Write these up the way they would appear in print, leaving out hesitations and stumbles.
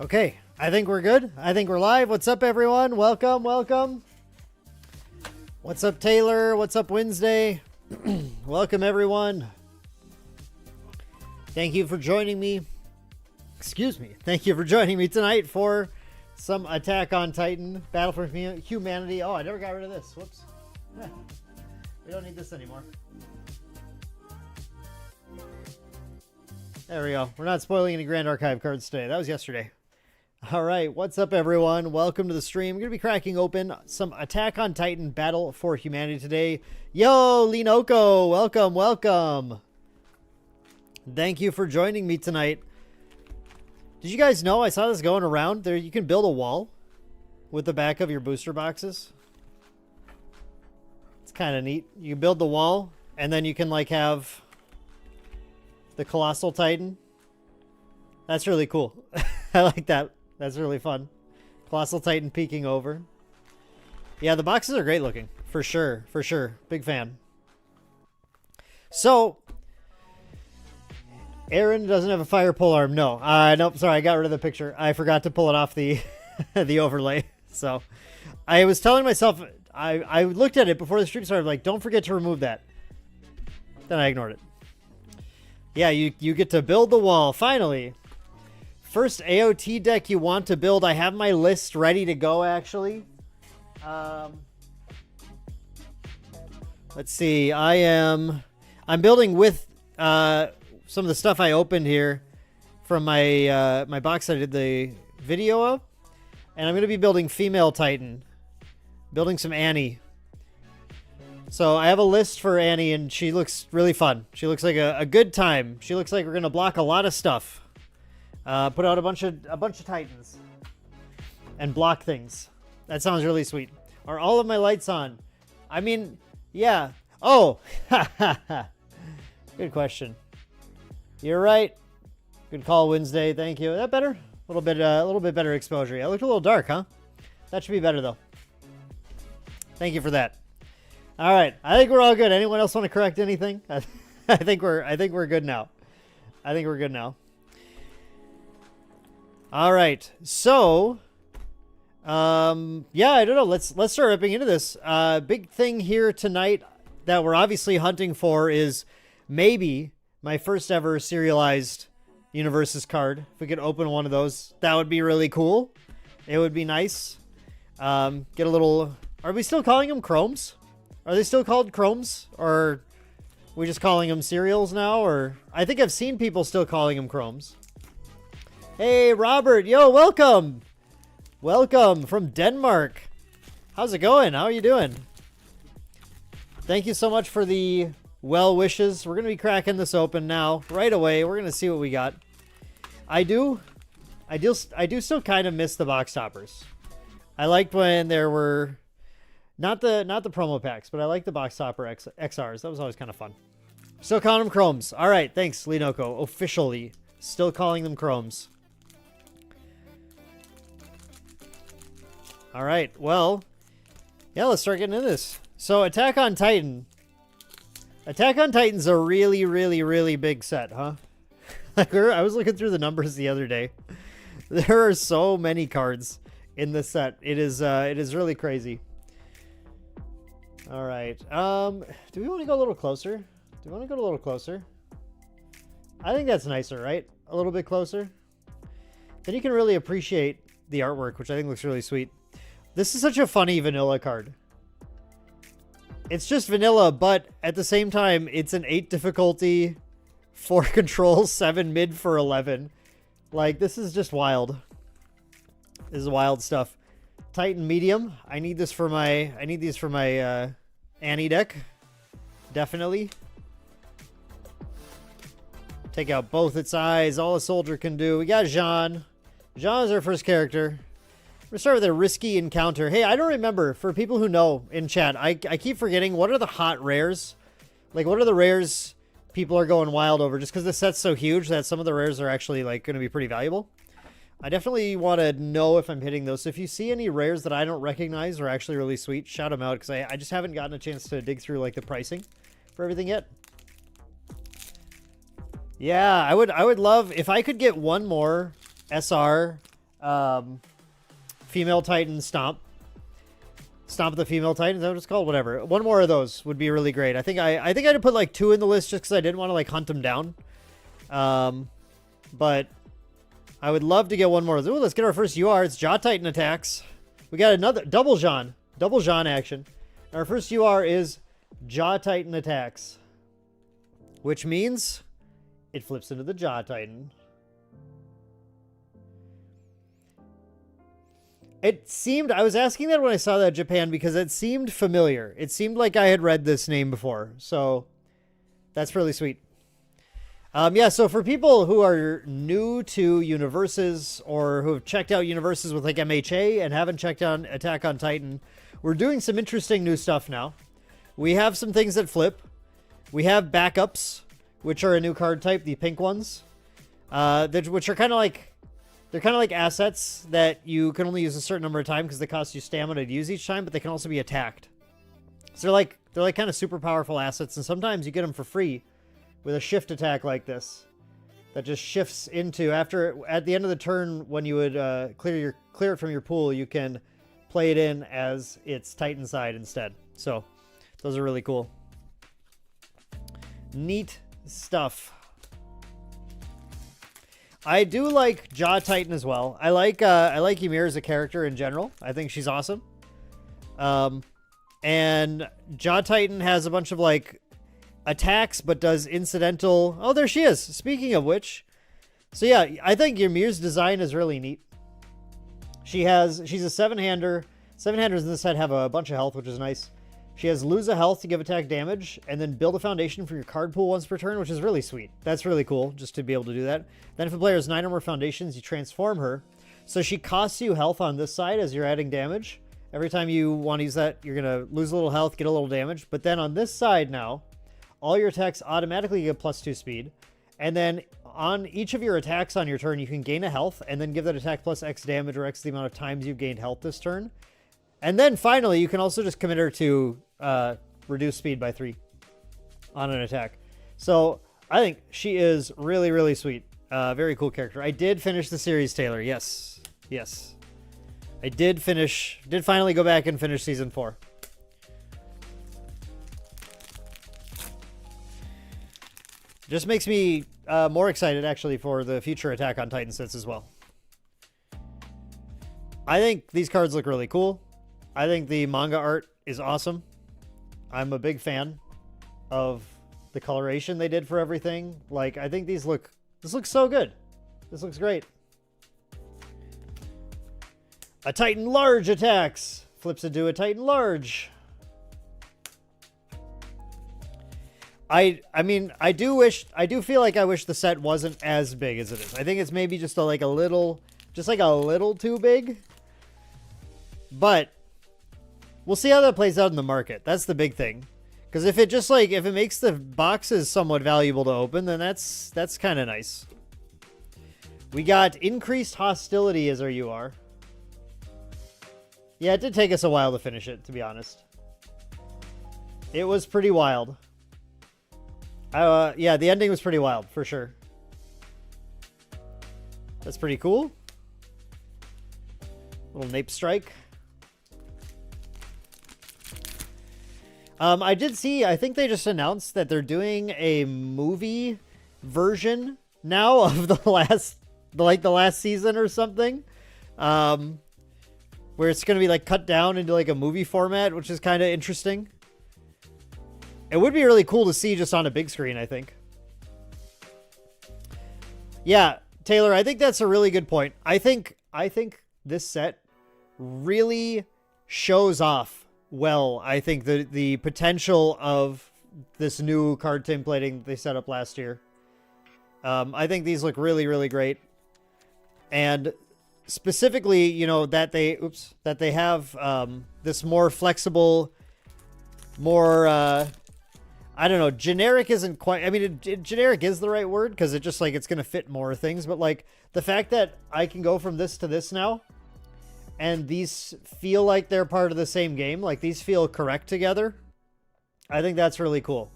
Okay, I think we're good. I think we're live. What's up, everyone? Welcome, welcome. What's up, Taylor? What's up, Wednesday? Welcome, everyone. Thank you for joining me. Excuse me. Thank you for joining me tonight for some Attack on Titan, Battle for Humanity. Oh, I never got rid of this. Whoops. We don't need this anymore. There we go. We're not spoiling any Grand Archive cards today. That was yesterday. All right, what's up, everyone? Welcome to the stream. I'm going to be cracking open some Attack on Titan Battle for Humanity today. Yo, Linoko, welcome, welcome. Thank you for joining me tonight. Did you guys know, I saw this going around, there you can build a wall with the back of your booster boxes. It's kind of neat. You build the wall, and then you can, like, have the Colossal Titan. That's really cool. I like that. That's really fun. Colossal Titan peeking over. Yeah, the boxes are great looking. For sure. For sure. Big fan. So, Aaron doesn't have a fire pole arm. No. Nope. Sorry, I got rid of the picture. I forgot to pull it off the the overlay. So, I was telling myself, I looked at it before the stream started, like, don't forget to remove that. Then I ignored it. Yeah, you get to build the wall, finally. First AOT deck you want to build. I have my list ready to go, actually. Let's see. I'm building with some of the stuff I opened here from my my box I did the video of. And I'm going to be building Female Titan. Building some Annie. So I have a list for Annie, and she looks really fun. She looks like a good time. She looks like we're going to block a lot of stuff. Put out a bunch of Titans and block things. That sounds really sweet. Are all of my lights on? I mean, yeah. Oh, good question. You're right. Good call, Wednesday. Thank you. Is that better? A little bit better exposure. Yeah, it looked a little dark, huh? That should be better though. Thank you for that. All right, I think we're all good. Anyone else want to correct anything? I think we're good now. I think we're good now. All right, so, yeah, I don't know. Let's start ripping into this. Big thing here tonight that we're obviously hunting for is maybe my first ever serialized UniVersus card. If we could open one of those, that would be really cool. It would be nice. Get a little. Are we still calling them chromes? Are they still called chromes, or are we just calling them serials now? Or I think I've seen people still calling them chromes. Hey, Robert. Yo, welcome. Welcome from Denmark. How's it going? How are you doing? Thank you so much for the well wishes. We're going to be cracking this open now. Right away. We're going to see what we got. I do still kind of miss the box toppers. I liked when there were not the promo packs, but I like the box topper XRs. That was always kind of fun. Still calling them chromes. All right. Thanks, Linoko. Officially still calling them chromes. All right, well, yeah, let's start getting into this. So, Attack on Titan. Attack on Titan's a really, really, really big set, huh? Like, I was looking through the numbers the other day. There are so many cards in this set. It is really crazy. All right. Do we want to go a little closer? Do we want to go a little closer? I think that's nicer, right? A little bit closer. Then you can really appreciate the artwork, which I think looks really sweet. This is such a funny vanilla card. It's just vanilla, but at the same time, it's an 8 difficulty, 4 control, 7 mid for 11. Like, this is just wild. This is wild stuff. Titan medium. I need these for my Annie deck. Definitely. Take out both its eyes. All a soldier can do. We got Jean. Jean is our first character. We're going to start with a risky encounter. Hey, I don't remember. For people who know in chat, I keep forgetting. What are the hot rares? Like, what are the rares people are going wild over? Just because the set's so huge that some of the rares are actually, like, going to be pretty valuable. I definitely want to know if I'm hitting those. So if you see any rares that I don't recognize are actually really sweet, shout them out. Because I just haven't gotten a chance to dig through, like, the pricing for everything yet. Yeah, I would love if I could get one more SR Female Titan Stomp. Stomp the Female Titan, is that what it's called? Whatever. One more of those would be really great. I think I'd put like 2 in the list just because I didn't want to like hunt them down. But I would love to get one more. Ooh, let's get our first UR. It's Jaw Titan attacks. We got another double Jean action. Our first UR is Jaw Titan attacks, which means it flips into the Jaw Titan. It seemed, I was asking that when I saw that in Japan because it seemed familiar. It seemed like I had read this name before. So that's really sweet. Yeah, so for people who are new to UniVersus or who have checked out UniVersus with like MHA and haven't checked out Attack on Titan, we're doing some interesting new stuff now. We have some things that flip. We have backups, which are a new card type, the pink ones, which are kind of like, they're kind of like assets that you can only use a certain number of times because they cost you stamina to use each time, but they can also be attacked. So they're like kind of super powerful assets, and sometimes you get them for free with a shift attack like this that just shifts into at the end of the turn when you would clear it from your pool, you can play it in as its Titan side instead. So those are really cool. Neat stuff. I do like Jaw Titan as well. I like Ymir as a character in general. I think she's awesome. And Jaw Titan has a bunch of like attacks, but does incidental. Oh, there she is. Speaking of which, so yeah, I think Ymir's design is really neat. She's a 7-hander. 7-handers in this set have a bunch of health, which is nice. She has lose a health to give attack damage, and then build a foundation from your card pool once per turn, which is really sweet. That's really cool, just to be able to do that. Then if a player has 9 or more foundations, you transform her. So she costs you health on this side as you're adding damage. Every time you want to use that, you're going to lose a little health, get a little damage. But then on this side now, all your attacks automatically get +2 speed. And then on each of your attacks on your turn, you can gain a health, and then give that attack plus X damage or X the amount of times you've gained health this turn. And then finally, you can also just commit her to reduce speed by 3 on an attack. So I think she is really, really sweet. Very cool character. I did finish the series, Taylor. Yes. Yes. I did finally go back and finish season 4. Just makes me more excited, actually, for the future Attack on Titan sets as well. I think these cards look really cool. I think the manga art is awesome. I'm a big fan of the coloration they did for everything. Like, I think this looks so good. This looks great. A Titan Large attacks. Flips into a Titan Large. I mean, I do feel like I wish the set wasn't as big as it is. I think it's maybe just a little too big. But we'll see how that plays out in the market. That's the big thing. Because if it makes the boxes somewhat valuable to open, then that's kind of nice. We got Increased Hostility as our UR. Yeah, it did take us a while to finish it, to be honest. It was pretty wild. Yeah, the ending was pretty wild, for sure. That's pretty cool. Little Nape Strike. I did see, I think they just announced that they're doing a movie version now of the last season or something. Where it's going to be like cut down into like a movie format, which is kind of interesting. It would be really cool to see just on a big screen, I think. Yeah, Taylor, I think that's a really good point. I think this set really shows off well, I think, the potential of this new card templating they set up last year. I think these look really, really great. And specifically, you know, that they have this more flexible, more I don't know, generic isn't quite, I mean, generic is the right word because it just like it's going to fit more things, but like the fact that I can go from this to this now and these feel like they're part of the same game, like these feel correct together, I think that's really cool.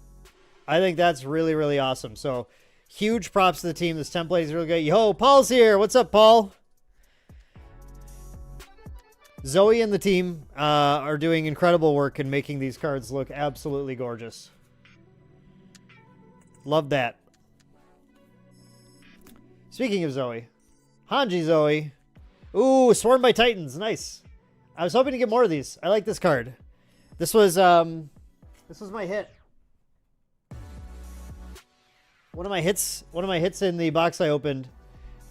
I think that's really, really awesome. So huge props to the team. This template is really good. Yo, Paul's here. What's up, Paul? Zoe and the team are doing incredible work in making these cards look absolutely gorgeous. Love that. Speaking of Zoe, Hanji Zoe. Ooh, Swarmed by Titans. Nice. I was hoping to get more of these. I like this card. This was my hit. One of my hits in the box I opened.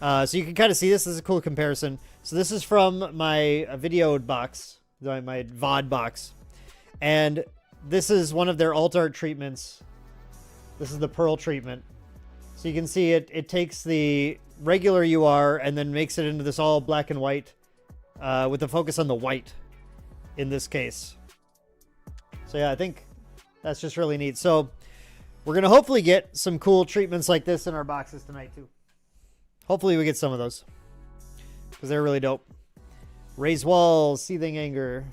So you can kind of see this. This is a cool comparison. So this is from my video box, my VOD box. And this is one of their alt art treatments. This is the Pearl treatment. So you can see it takes the regular UR and then makes it into this all black and white with the focus on the white in this case. So yeah, I think that's just really neat. So we're going to hopefully get some cool treatments like this in our boxes tonight too. Hopefully we get some of those because they're really dope. Raise Walls, Seething Anger.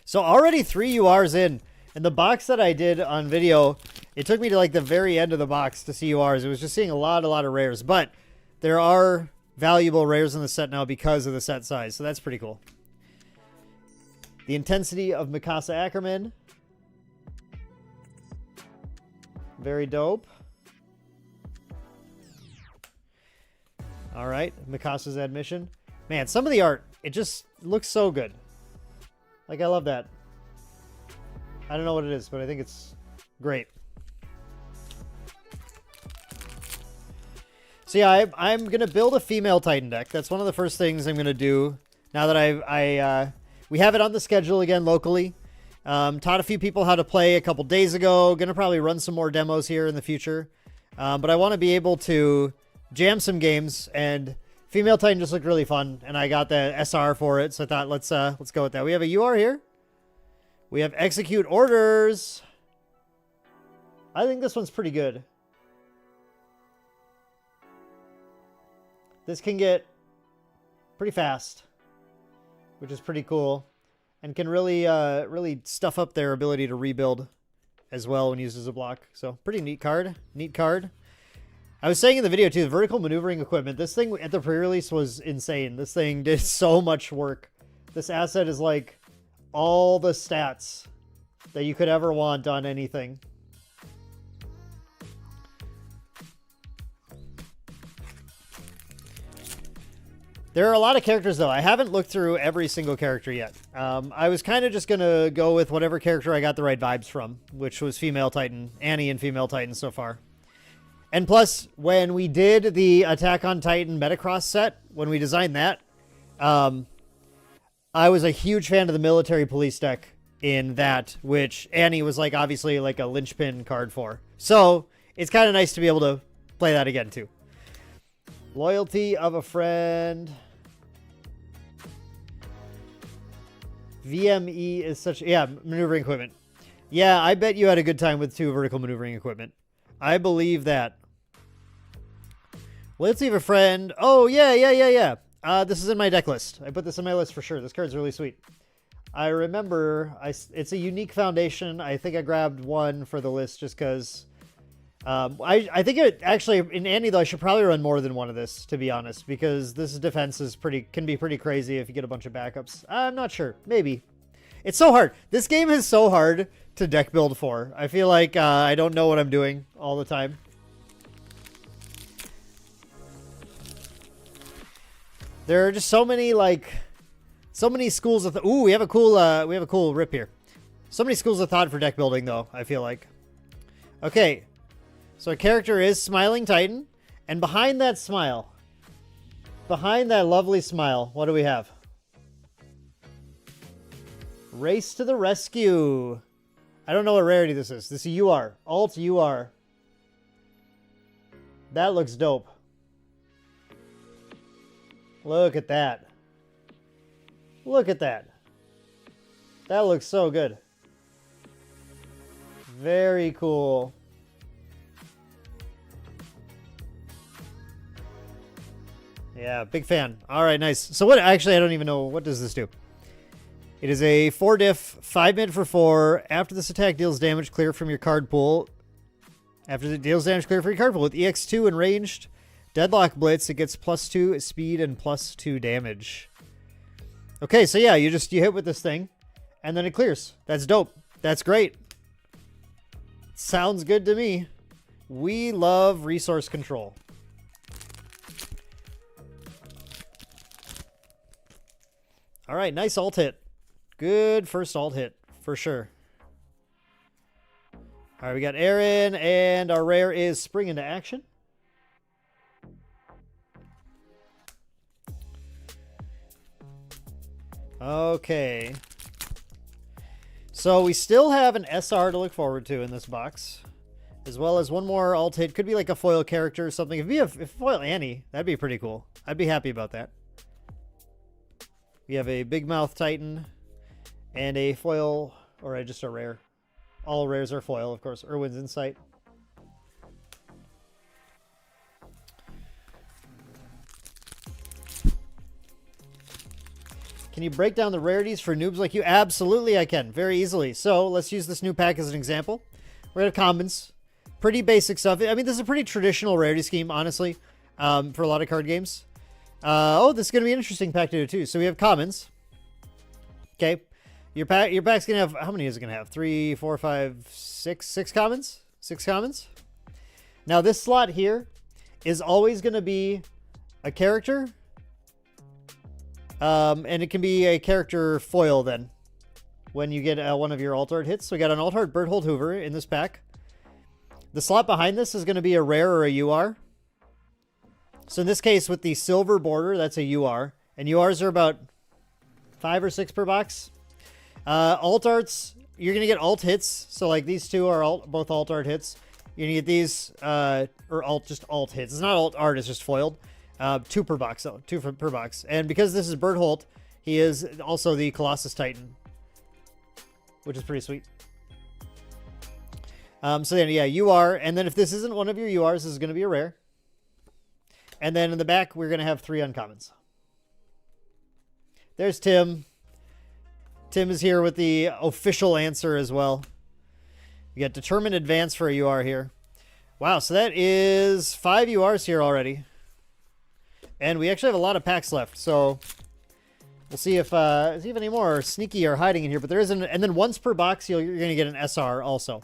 So already 3 URs in. And the box that I did on video, it took me to like the very end of the box to see URs. It was just seeing a lot of rares. But there are valuable rares in the set now because of the set size. So that's pretty cool. The Intensity of Mikasa Ackerman. Very dope. All right, Mikasa's Admission. Man, some of the art, it just looks so good. Like, I love that. I don't know what it is, but I think it's great. So yeah, I'm going to build a female Titan deck. That's one of the first things I'm going to do now that we have it on the schedule again locally. Taught a few people how to play a couple days ago. Going to probably run some more demos here in the future. But I want to be able to jam some games, and female Titan just looked really fun, and I got the SR for it, so I thought let's go with that. We have a UR here. We have Execute Orders. I think this one's pretty good. This can get pretty fast, which is pretty cool, and can really really stuff up their ability to rebuild as well when used as a block. So pretty neat card. Neat card. I was saying in the video too, the vertical maneuvering equipment, this thing at the pre-release was insane. This thing did so much work. This asset is like all the stats that you could ever want on anything. There are a lot of characters though. I haven't looked through every single character yet. I was kind of just going to go with whatever character I got the right vibes from, which was Female Titan, Annie and Female Titan so far. And plus, when we did the Attack on Titan Metacross set, when we designed that, I was a huge fan of the military police deck in that, which Annie was like obviously like a linchpin card for. So it's kind of nice to be able to play that again too. Loyalty of a Friend. VME is such... Yeah, maneuvering equipment. Yeah, I bet you had a good time with 2 vertical maneuvering equipment. I believe that. Loyalty of a Friend. Oh, yeah. This is in my deck list. I put this in my list for sure. This card's really sweet. I remember it's a unique foundation. I think I grabbed one for the list just because... I think it actually, in Annie though, I should probably run more than one of this, to be honest, because this defense is can be pretty crazy if you get a bunch of backups. I'm not sure. Maybe. It's so hard. This game is so hard to deck build for. I feel like I don't know what I'm doing all the time. There are just so many schools of ooh, we have a cool rip here. So many schools of thought for deck building though, I feel like. Okay. So a character is Smiling Titan, and behind that smile, behind that lovely smile, what do we have? Race to the Rescue. I don't know what rarity this is. This is UR. Alt UR. That looks dope. Look at that. Look at that. That looks so good. Very cool. Yeah, big fan. All right, nice. So what, actually, I don't even know. What does this do? It is a 4 diff, 5 mid for 4. After this attack deals damage, clear from your card pool. After it deals damage, clear from your card pool. With EX2 and ranged, Deadlock Blitz, it gets +2 speed and +2 damage. Okay, so yeah, you hit with this thing, and then it clears. That's dope. That's great. Sounds good to me. We love resource control. All right, nice alt hit. Good first alt hit, for sure. All right, we got Aaron, and our rare is Spring into Action. Okay. So we still have an SR to look forward to in this box, as well as one more alt hit. Could be like a foil character or something. If foil Annie, that'd be pretty cool. I'd be happy about that. We have a Big Mouth Titan and a foil, or just a rare. All rares are foil, of course. Irwin's Insight. Can you break down the rarities for noobs like you? Absolutely, I can. Very easily. So let's use this new pack as an example. We're going to have commons. Pretty basic stuff. I mean, this is a pretty traditional rarity scheme, honestly, for a lot of card games. Oh, this is going to be an interesting pack to do, too. So we have commons. Okay. Your pack's going to have... How many is it going to have? 3, 4, 5, 6? 6 commons? 6 commons? Now, this slot here is always going to be a character... and it can be a character foil then when you get one of your alt art hits. So we got an alt art Berthold Hoover in this pack. The slot behind this is going to be a rare or a UR. So in this case, with the silver border, that's a UR. And URs are about 5 or 6 per box. Alt arts, you're going to get alt hits. So like these two are both alt art hits. You're going to get these, just alt hits. It's not alt art, it's just foiled. 2 per box, though. 2 per box. And because this is Berthold, he is also the Colossus Titan, which is pretty sweet. So then, yeah, UR. And then if this isn't one of your URs, this is going to be a rare. And then in the back, we're going to have 3 uncommons. There's Tim. Tim is here with the official answer as well. We got Determined Advance for a UR here. Wow, so that is 5 URs here already. And we actually have a lot of packs left, so we'll see if any more sneaky are hiding in here. But there isn't, and then once per box, you're going to get an SR also.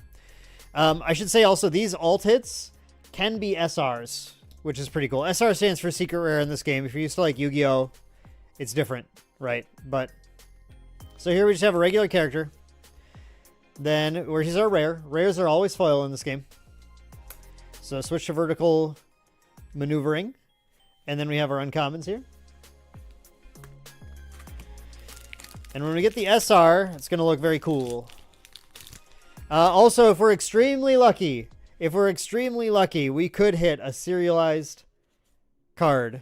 I should say also these alt hits can be SRs, which is pretty cool. SR stands for Secret Rare in this game. If you're used to like Yu-Gi-Oh, it's different, right? But so here we just have a regular character. Then where he's our rare. Rares are always foil in this game. So switch to vertical maneuvering. And then we have our uncommons here. And when we get the SR, it's going to look very cool. Also, if we're extremely lucky, we could hit a serialized card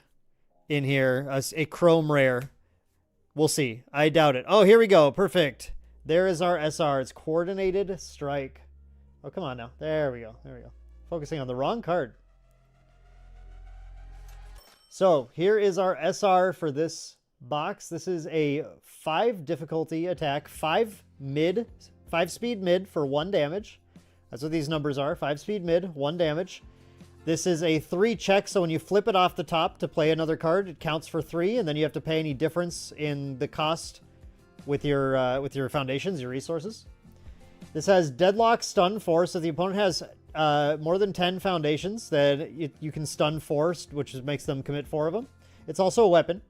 in here, a chrome rare. We'll see. I doubt it. Oh, here we go. Perfect. There is our SR. It's Coordinated Strike. Oh, come on now. There we go. There we go. Focusing on the wrong card. So here is our SR for this box. This is a 5 difficulty attack, 5 speed mid for 1 damage. That's what these numbers are. 5 speed mid, 1 damage. This is a 3 check, so when you flip it off the top to play another card, it counts for 3, and then you have to pay any difference in the cost with your foundations, your resources. This has Deadlock Stun Force. So the opponent has more than 10 foundations that you can stun forced, which makes them commit 4 of them. It's also a weapon.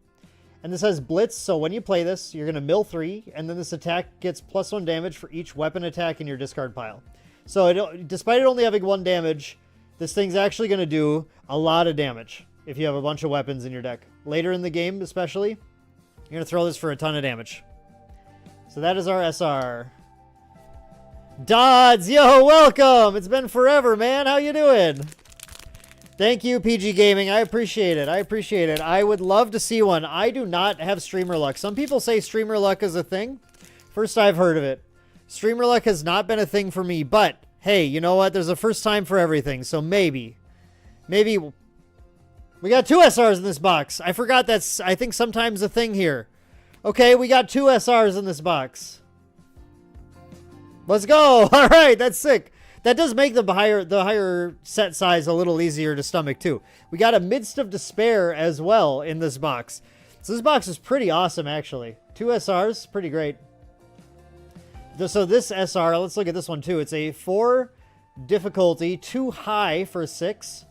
And this has Blitz, so when you play this, you're going to mill 3, and then this attack gets +1 damage for each weapon attack in your discard pile. So despite it only having 1 damage, this thing's actually going to do a lot of damage if you have a bunch of weapons in your deck. Later in the game, especially, you're going to throw this for a ton of damage. So that is our SR. Dodds, yo, welcome! It's been forever, man. How you doing? Thank you, PG Gaming. I appreciate it. I would love to see one. I do not have streamer luck. Some people say streamer luck is a thing. First I've heard of it. Streamer luck has not been a thing for me, but hey, you know what? There's a first time for everything, so maybe. We got 2 SRs in this box. I forgot that's, I think, sometimes a thing here. Okay, we got 2 SRs in this box. Let's go. All right, that's sick. That does make the higher set size a little easier to stomach too. We got a Midst of Despair as well in this box. So this box is pretty awesome, actually. 2 SRs, pretty great. So this SR, let's look at this one too. It's a 4 difficulty, too high for 6.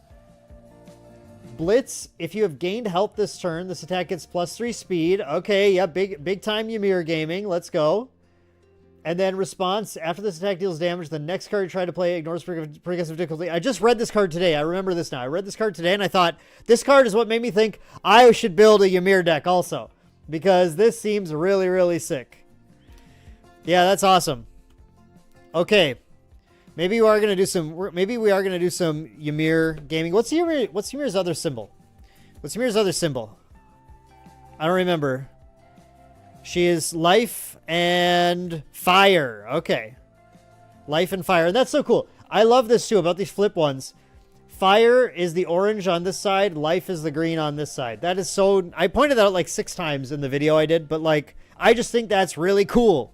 Blitz, if you have gained health this turn, this attack gets +3 speed. Okay, yeah, big time Ymir gaming. Let's go. And then response, after this attack deals damage, the next card you try to play ignores progressive difficulty. I just read this card today. I remember this now. I read this card today and I thought, this card is what made me think I should build a Ymir deck also. Because this seems really, really sick. Yeah, that's awesome. Okay. Maybe we are gonna do some Ymir gaming. What's Ymir's other symbol? What's Ymir's other symbol? I don't remember. She is life and fire. Okay. Life and fire. And that's so cool. I love this too about these flip ones. Fire is the orange on this side. Life is the green on this side. That is so... I pointed that out like 6 times in the video I did. But like, I just think that's really cool.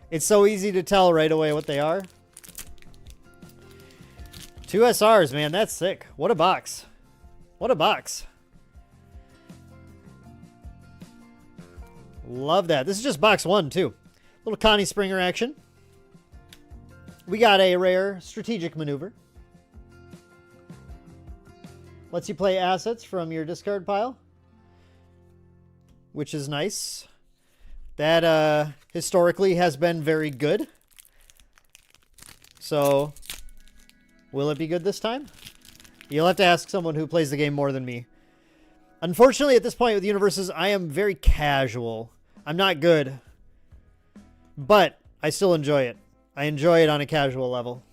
It's so easy to tell right away what they are. 2 SRs, man. That's sick. What a box. What a box. Love that. This is just box 1, too. Little Connie Springer action. We got a rare Strategic Maneuver. Lets you play assets from your discard pile. Which is nice. That, historically has been very good. So, will it be good this time? You'll have to ask someone who plays the game more than me. Unfortunately, at this point with UniVersus, I am very casual. I'm not good. But I still enjoy it. I enjoy it on a casual level.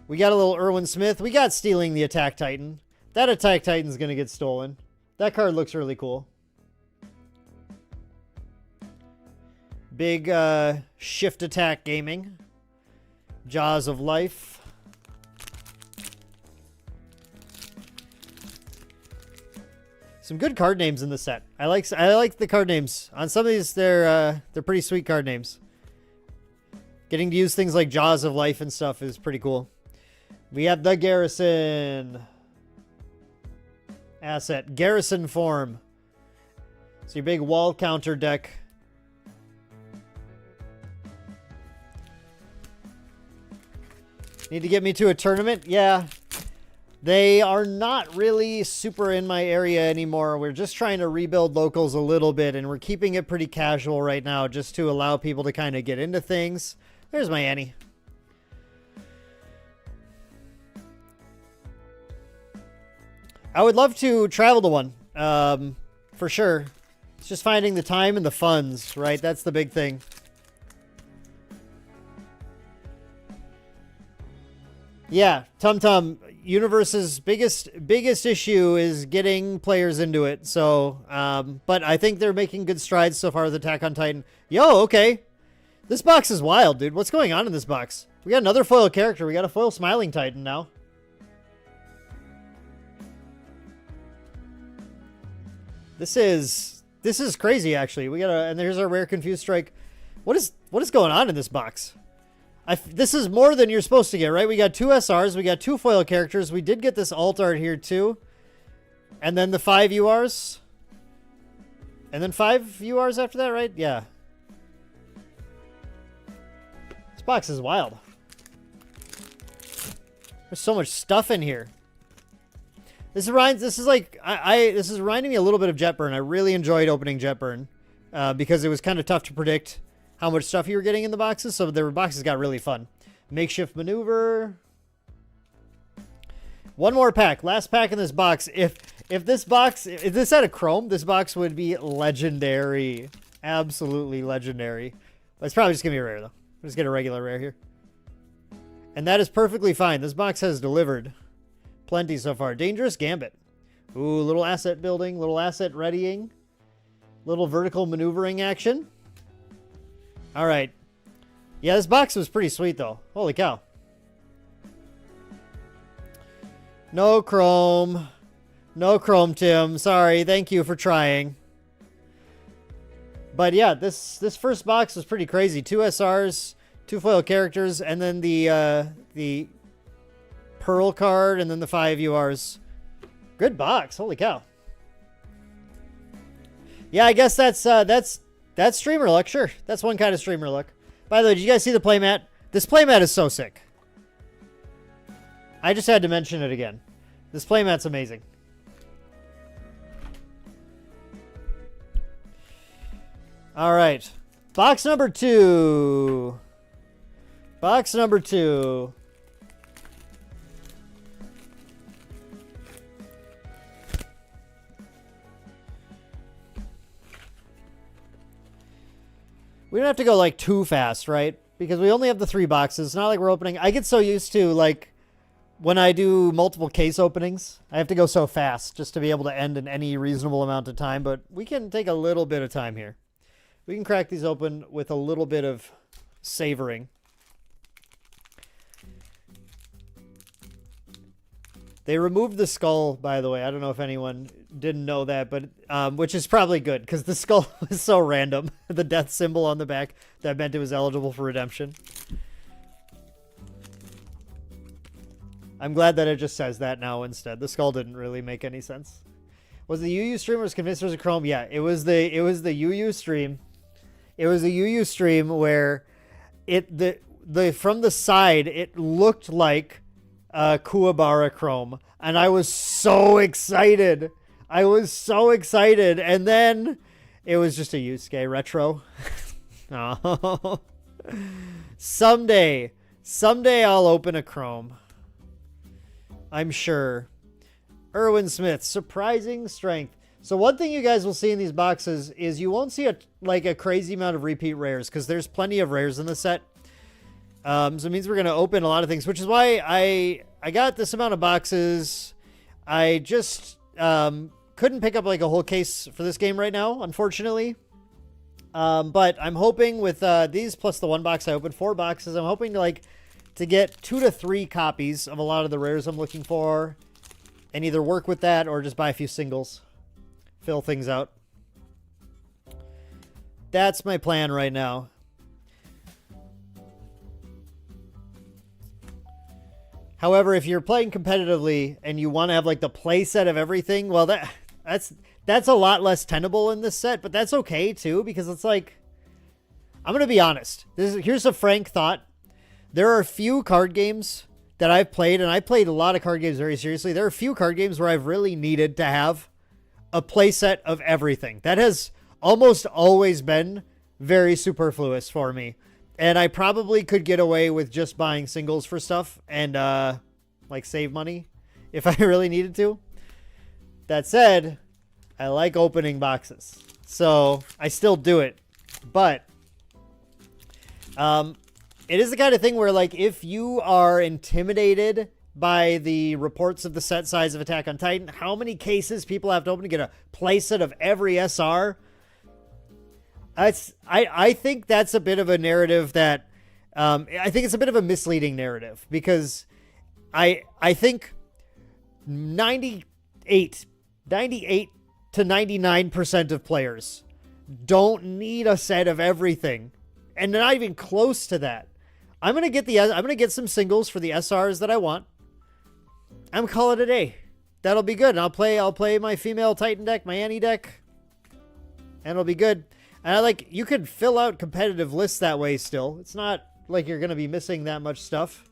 We got a little Irwin Smith. We got Stealing the Attack Titan. That Attack Titan's going to get stolen. That card looks really cool. Big Shift Attack Gaming. Jaws of Life. Some good card names in the set. I like the card names. On some of these, they're pretty sweet card names. Getting to use things like Jaws of Life and stuff is pretty cool. We have the Garrison asset. Garrison form. It's your big wall counter deck. Need to get me to a tournament? Yeah. They are not really super in my area anymore. We're just trying to rebuild locals a little bit, and we're keeping it pretty casual right now just to allow people to kind of get into things. There's my Annie. I would love to travel to one, for sure. It's just finding the time and the funds, right? That's the big thing. Yeah, Tum UniVersus' biggest issue is getting players into it. So, but I think they're making good strides so far with Attack on Titan. Yo, okay. This box is wild, dude. What's going on in this box? We got another foil character. We got a foil Smiling Titan now. This is crazy, actually. We got and there's our rare Confused Strike. What is going on in this box? This is more than you're supposed to get, right? We got 2 SRs. We got 2 foil characters. We did get this alt art here, too. And then the 5 URs. And then 5 URs after that, right? Yeah. This box is wild. There's so much stuff in here. This is reminding me a little bit of Jetburn. I really enjoyed opening Jetburn because it was kind of tough to predict how much stuff you were getting in the boxes, so the boxes got really fun. Makeshift Maneuver. One more pack. Last pack in this box. If this had a chrome, this box would be legendary. Absolutely legendary. But it's probably just going to be a rare, though. Let's get a regular rare here. And that is perfectly fine. This box has delivered plenty so far. Dangerous Gambit. Ooh, little asset building, little asset readying, little vertical maneuvering action. All right. Yeah, this box was pretty sweet, though. Holy cow. No chrome. No chrome, Tim. Sorry. Thank you for trying. But yeah, this first box was pretty crazy. 2 SRs, 2 foil characters, and then the Pearl card, and then the 5 URs. Good box. Holy cow. Yeah, I guess that's streamer luck. Sure, that's one kind of streamer luck. By the way, did you guys see the playmat? This playmat is so sick. I just had to mention it again. This playmat's amazing. All right, box number 2. Box number 2. We don't have to go like too fast, right? Because we only have the 3 boxes. It's not like we're opening. I get so used to like when I do multiple case openings, I have to go so fast just to be able to end in any reasonable amount of time. But we can take a little bit of time here. We can crack these open with a little bit of savoring. They removed the skull, by the way. I don't know if anyone didn't know that, but which is probably good because the skull was so random. The death symbol on the back that meant it was eligible for redemption. I'm glad that it just says that now instead. The skull didn't really make any sense. Was the UU stream or was convinced there was a Chrome? Yeah, it was the UU stream. It was the UU stream where the from the side it looked like Kuwabara Chrome, and I was so excited. And then it was just a Yusuke retro. Oh. Someday I'll open a Chrome. I'm sure. Erwin Smith, surprising strength. So one thing you guys will see in these boxes is you won't see a crazy amount of repeat rares because there's plenty of rares in the set. So it means we're going to open a lot of things, which is why I got this amount of boxes. I just couldn't pick up like a whole case for this game right now, unfortunately. But I'm hoping with these plus the 1 box I opened, 4 boxes, I'm hoping to get 2 to 3 copies of a lot of the rares I'm looking for and either work with that or just buy a few singles. Fill things out. That's my plan right now. However, if you're playing competitively and you want to have like the play set of everything, well, that's a lot less tenable in this set, but that's okay too, because it's like, I'm going to be honest. Here's a frank thought. There are a few card games that I've played, and I played a lot of card games very seriously. There are a few card games where I've really needed to have a play set of everything. That has almost always been very superfluous for me. And I probably could get away with just buying singles for stuff and like save money if I really needed to. That said, I like opening boxes, so I still do it. But it is the kind of thing where, like, if you are intimidated by the reports of the set size of Attack on Titan, how many cases people have to open to get a playset of every SR? I think that's a bit of a narrative that I think it's a bit of a misleading narrative, because I think 98 to 99% of players don't need a set of everything, and they're not even close to that. I'm gonna get some singles for the SRs that I want. I'm gonna call it a day. That'll be good. And I'll play my female Titan deck, my Annie deck, and it'll be good. And you could fill out competitive lists that way still. It's not like you're gonna be missing that much stuff.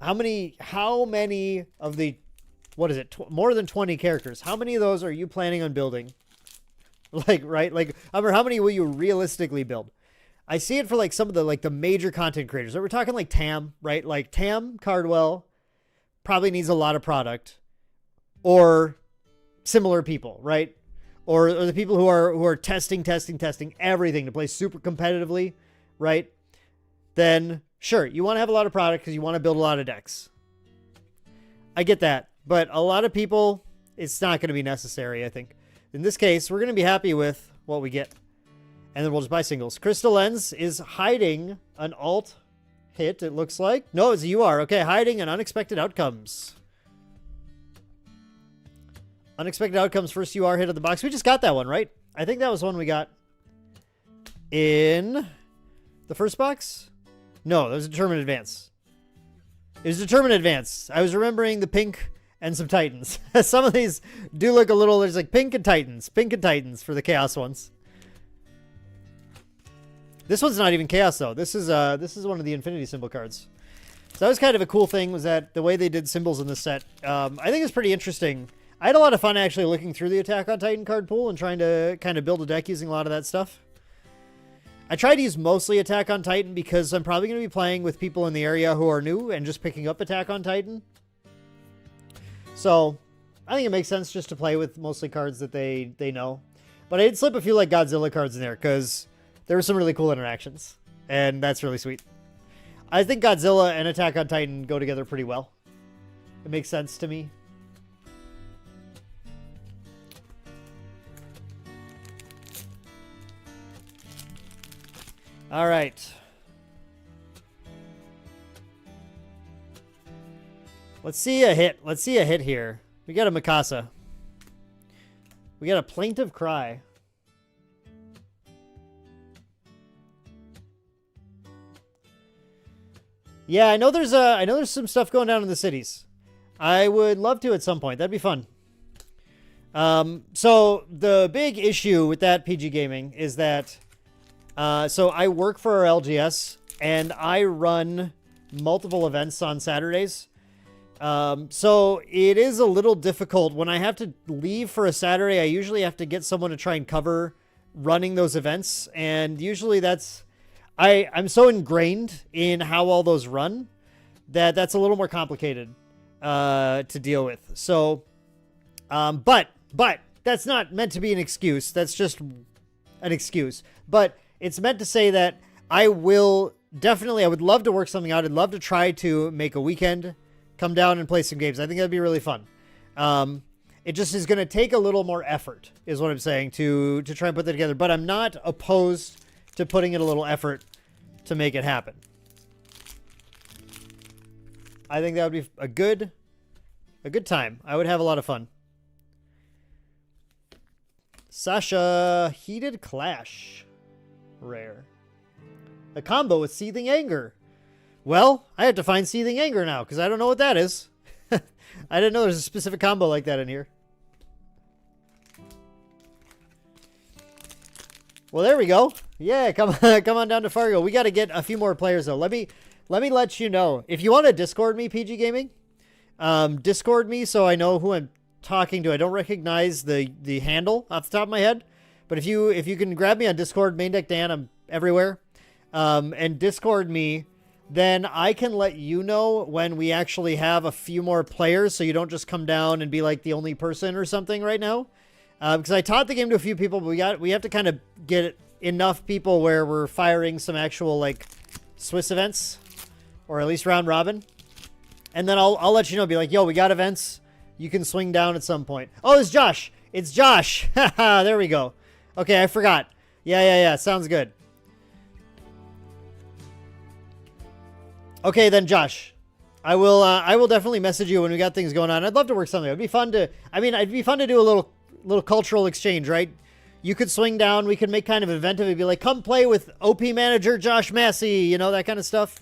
How many of the, what is it? More than 20 characters. How many of those are you planning on building? Right? How many will you realistically build? I see it for some of the major content creators. We're talking like Tam, right? Like Tam Cardwell probably needs a lot of product, or similar people, right? Or the people who are testing everything to play super competitively, right? Then sure, you want to have a lot of product because you want to build a lot of decks. I get that, but a lot of people, it's not going to be necessary, I think. In this case, we're going to be happy with what we get, and then we'll just buy singles. Crystal Lens is hiding an alt hit, it looks like. No, it's a UR. Okay, hiding an unexpected outcomes. Unexpected outcomes, first UR hit of the box. We just got that one, right? I think that was one we got in the first box? No, that was Determined Advance. It was Determined Advance. I was remembering the pink and some Titans. Some of these do look a little, there's like pink and Titans for the Chaos ones. This one's not even Chaos though. This is one of the Infinity Symbol cards. So that was kind of a cool thing, was that the way they did symbols in this set, I think it's pretty interesting. I had a lot of fun actually looking through the Attack on Titan card pool and trying to kind of build a deck using a lot of that stuff. I try to use mostly Attack on Titan because I'm probably going to be playing with people in the area who are new and just picking up Attack on Titan. So I think it makes sense just to play with mostly cards that they know. But I did slip a few like Godzilla cards in there because there were some really cool interactions. And that's really sweet. I think Godzilla and Attack on Titan go together pretty well. It makes sense to me. All right. Let's see a hit. Let's see a hit here. We got a Mikasa. We got a Plaintive Cry. Yeah, I know there's some stuff going down in the cities. I would love to at some point. That'd be fun. So the big issue with that PG Gaming is that so I work for our LGS and I run multiple events on Saturdays. So it is a little difficult when I have to leave for a Saturday. I usually have to get someone to try and cover running those events. And usually I'm so ingrained in how all those run that that's a little more complicated, to deal with. So, but that's not meant to be an excuse. That's just an excuse, but it's meant to say that I would love to work something out. I'd love to try to make a weekend, come down and play some games. I think that'd be really fun. It just is going to take a little more effort, is what I'm saying, to try and put that together. But I'm not opposed to putting in a little effort to make it happen. I think that would be a good time. I would have a lot of fun. Sasha, Heated Clash. Rare. A combo with Seething Anger. Well, I have to find Seething Anger now, because I don't know what that is. I didn't know there's a specific combo like that in here. Well, there we go. Yeah, come on down to Fargo. We got to get a few more players, though. Let me let you know. If you want to Discord me, PG Gaming, Discord me so I know who I'm talking to. I don't recognize the handle off the top of my head. But if you can grab me on Discord, Main Deck Dan, I'm everywhere, and Discord me, then I can let you know when we actually have a few more players, so you don't just come down and be like the only person or something right now. Because I taught the game to a few people, but we have to kind of get enough people where we're firing some actual like Swiss events, or at least round robin, and then I'll let you know. Be like, yo, we got events. You can swing down at some point. Oh, it's Josh. It's Josh. Haha, there we go. Okay, I forgot. Yeah. Sounds good. Okay, then, Josh. I will definitely message you when we got things going on. I'd love to work something. It'd be fun to. It'd be fun to do a little cultural exchange, right? You could swing down. We could make kind of an event of it. Be like, come play with OP manager Josh Massey. You know, that kind of stuff.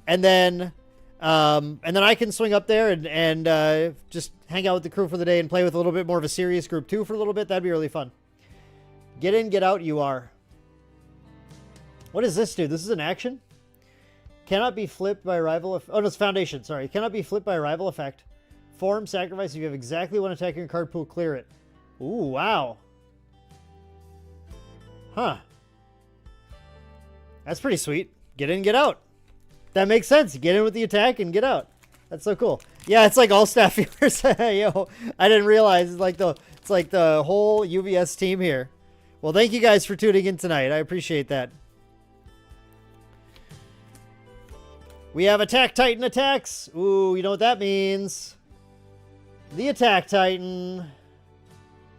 And then I can swing up there and just hang out with the crew for the day and play with a little bit more of a serious group too for a little bit. That'd be really fun. Get in, get out, you are. What does this do? This is an action? Cannot be flipped by rival... Oh, no, it's Foundation. Sorry. Cannot be flipped by rival effect. Form, sacrifice. If you have exactly one attack in your card pool, clear it. Ooh, wow. Huh. That's pretty sweet. Get in, get out. That makes sense. Get in with the attack and get out. That's so cool. Yeah, it's like all staff viewers. Yo, I didn't realize it's like the whole UVS team here. Well, thank you guys for tuning in tonight. I appreciate that. We have Attack Titan attacks. Ooh, you know what that means. The Attack Titan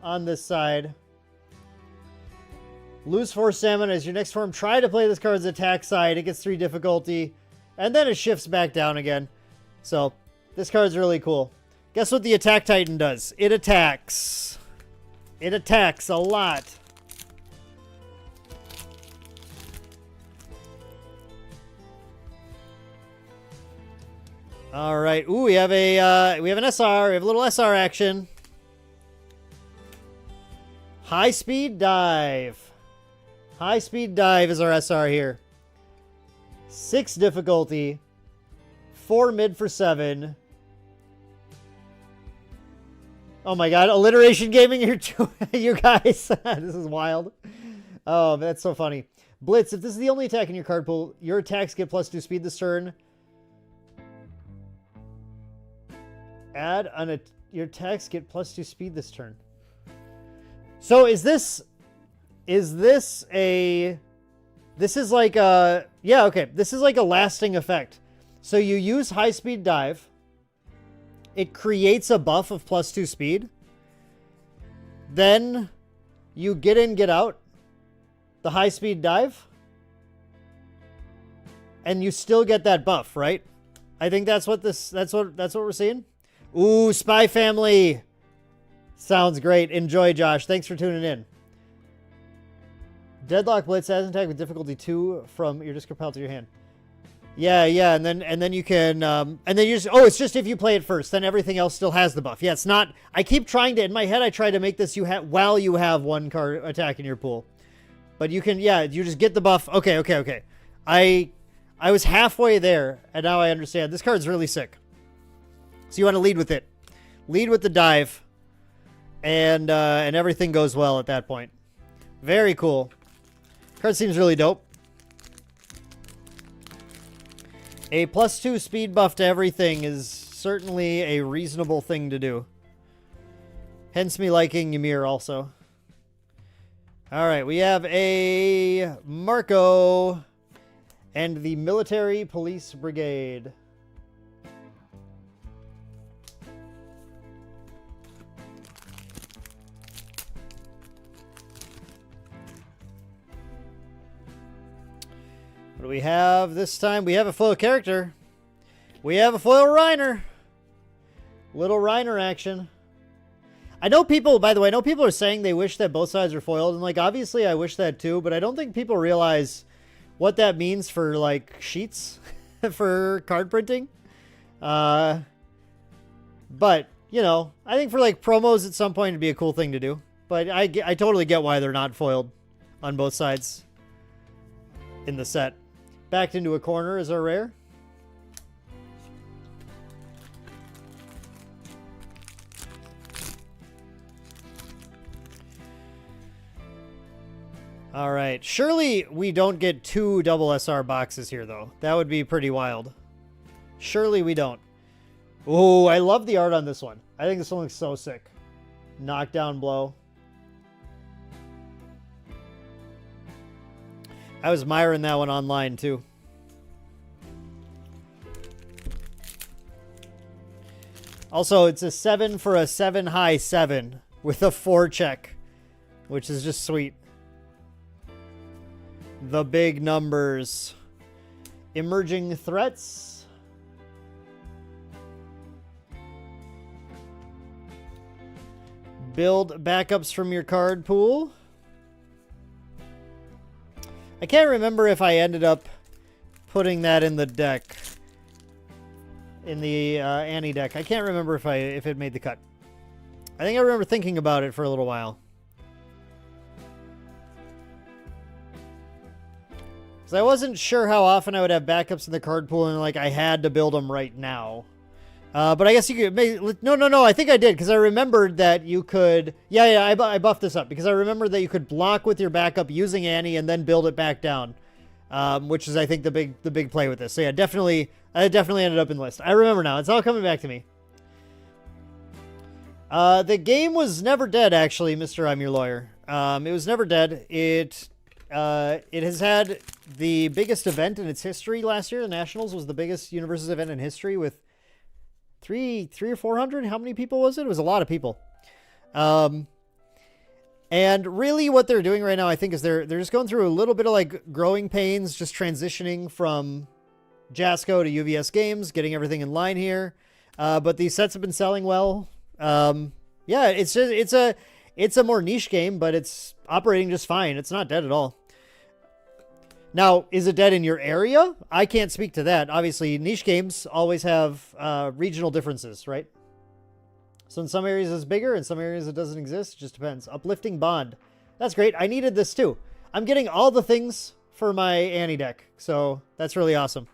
on this side. Lose 4 stamina as your next form. Try to play this card's attack side. It gets 3 difficulty. And then it shifts back down again. So, this card's really cool. Guess what the Attack Titan does? It attacks. It attacks a lot. All right. Ooh, we have an SR. We have a little SR action. High speed dive. High speed dive is our SR here. 6 difficulty. 4 mid for 7. Oh my god, alliteration gaming here too. You guys. This is wild. Oh, that's so funny. Blitz, if this is the only attack in your card pool, your attacks get +2 speed this turn. Your attacks get +2 speed this turn. So is this like a, yeah, okay. This is like a lasting effect. So you use high speed dive. It creates a buff of +2 speed. Then you get in, get out the high speed dive. And you still get that buff, right? I think that's what we're seeing. Ooh, Spy Family. Sounds great. Enjoy, Josh. Thanks for tuning in. Deadlock Blitz has an attack with difficulty 2 from your discard pile to your hand. Yeah, and then you can and then you just, oh, it's just if you play it first, then everything else still has the buff. Yeah, it's not, I keep trying to, in my head I try to make this while you have one card attack in your pool. But you can, yeah, you just get the buff. Okay. I was halfway there and now I understand. This card's really sick. So you want to lead with it. Lead with the dive. And everything goes well at that point. Very cool. Card seems really dope. A +2 speed buff to everything is certainly a reasonable thing to do. Hence me liking Ymir also. Alright, we have a Marco and the Military Police Brigade. What do we have this time? We have a foil character. We have a foil Reiner. Little Reiner action. I know people, by the way, I know people are saying they wish that both sides were foiled. And, like, obviously I wish that too. But I don't think people realize what that means for, like, sheets for card printing. But, you know, I think for, like, promos at some point it'd be a cool thing to do. But I totally get why they're not foiled on both sides in the set. Backed into a corner is our rare. All right. Surely we don't get 2 double SR boxes here, though. That would be pretty wild. Surely we don't. Oh, I love the art on this one. I think this one looks so sick. Knockdown blow. I was miring that one online, too. Also, it's a 7 for a 7 high 7 with a 4 check, which is just sweet. The big numbers. Emerging threats. Build backups from your card pool. I can't remember if I ended up putting that in the deck. In the Annie deck. I can't remember if it made the cut. I think I remember thinking about it for a little while. Because I wasn't sure how often I would have backups in the card pool and, like, I had to build them right now. But I guess you could... No, I think I did, because I remembered that you could... Yeah, I buffed this up, because I remember that you could block with your backup using Annie and then build it back down. Which is, I think, the big play with this. So yeah, I definitely ended up in the list. I remember now. It's all coming back to me. The game was never dead, actually, Mr. I'm Your Lawyer. It was never dead. It has had the biggest event in its history last year. The Nationals was the biggest UniVersus event in history with 300 or 400. How many people was it? It was a lot of people. And really what they're doing right now, I think, is they're just going through a little bit of, like, growing pains, just transitioning from Jasco to UVS games, getting everything in line here. But these sets have been selling well. Yeah, it's a more niche game, but it's operating just fine. It's not dead at all. Now, is it dead in your area? I can't speak to that. Obviously, niche games always have regional differences, right? So in some areas it's bigger, in some areas it doesn't exist. It just depends. Uplifting Bond. That's great. I needed this too. I'm getting all the things for my Annie deck, so that's really awesome.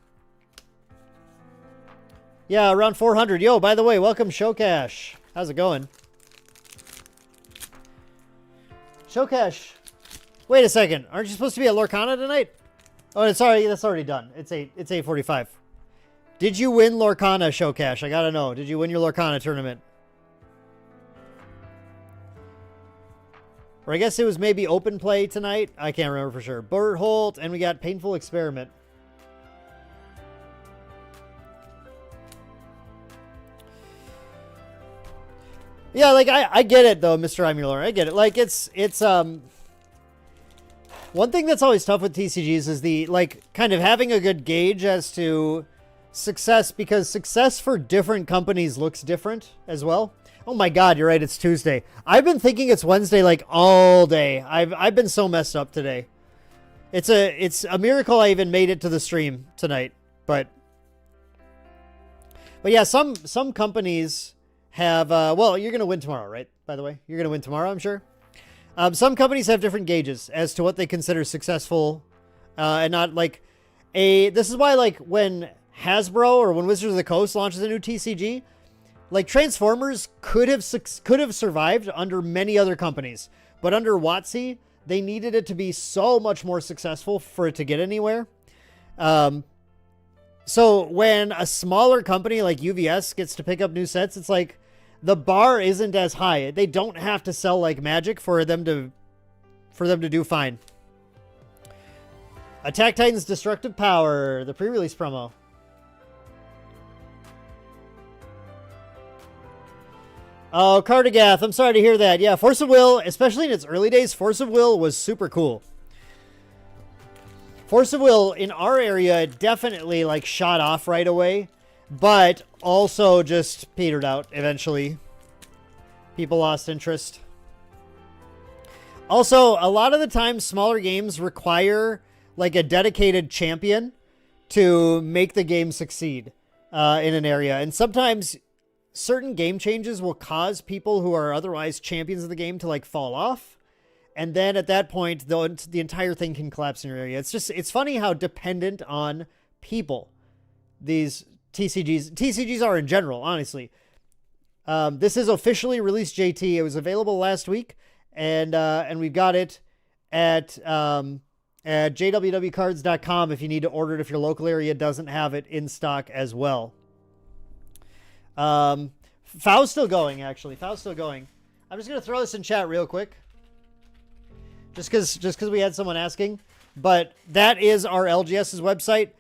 Yeah, around 400. Yo, by the way, welcome Showcash. How's it going? Showcash. Wait a second. Aren't you supposed to be at Lorcana tonight? Oh, sorry, that's already done. It's 8:45. Did you win Lorcana, Showcash? I gotta know. Did you win your Lorcana tournament? Or I guess it was maybe open play tonight. I can't remember for sure. Burt Holt, and we got Painful Experiment. Yeah, like I get it though, Mr. Emular. I get it. Like it's one thing that's always tough with TCGs is the like kind of having a good gauge as to success, because success for different companies looks different as well. Oh my God, you're right. It's Tuesday. I've been thinking it's Wednesday like all day. I've been so messed up today. It's a miracle I even made it to the stream tonight. But yeah, some companies have well, you're gonna win tomorrow, right? By the way, you're gonna win tomorrow, I'm sure. Some companies have different gauges as to what they consider successful, and not like this is why like when Hasbro or when Wizards of the Coast launches a new TCG, like Transformers could have survived under many other companies, but under WotC, they needed it to be so much more successful for it to get anywhere. So when a smaller company like UVS gets to pick up new sets, it's like the bar isn't as high. They don't have to sell like Magic for them to do fine. Attack Titan's Destructive Power, the pre-release promo. Oh, Cardigath, I'm sorry to hear that. Yeah, Force of Will, especially in its early days, Force of Will was super cool. Force of Will in our area definitely like shot off right away, but also just petered out eventually. People lost interest. Also, a lot of the time, smaller games require like a dedicated champion to make the game succeed in an area. And sometimes certain game changes will cause people who are otherwise champions of the game to like fall off. And then at that point, the entire thing can collapse in your area. It's funny how dependent on people these TCGs are in general, honestly. This is officially released JT. It was available last week, and we've got it at jwwcards.com if you need to order it if your local area doesn't have it in stock as well. Fau's still going, actually. Fau's still going. I'm just going to throw this in chat real quick. Just because we had someone asking. But that is our LGS's website.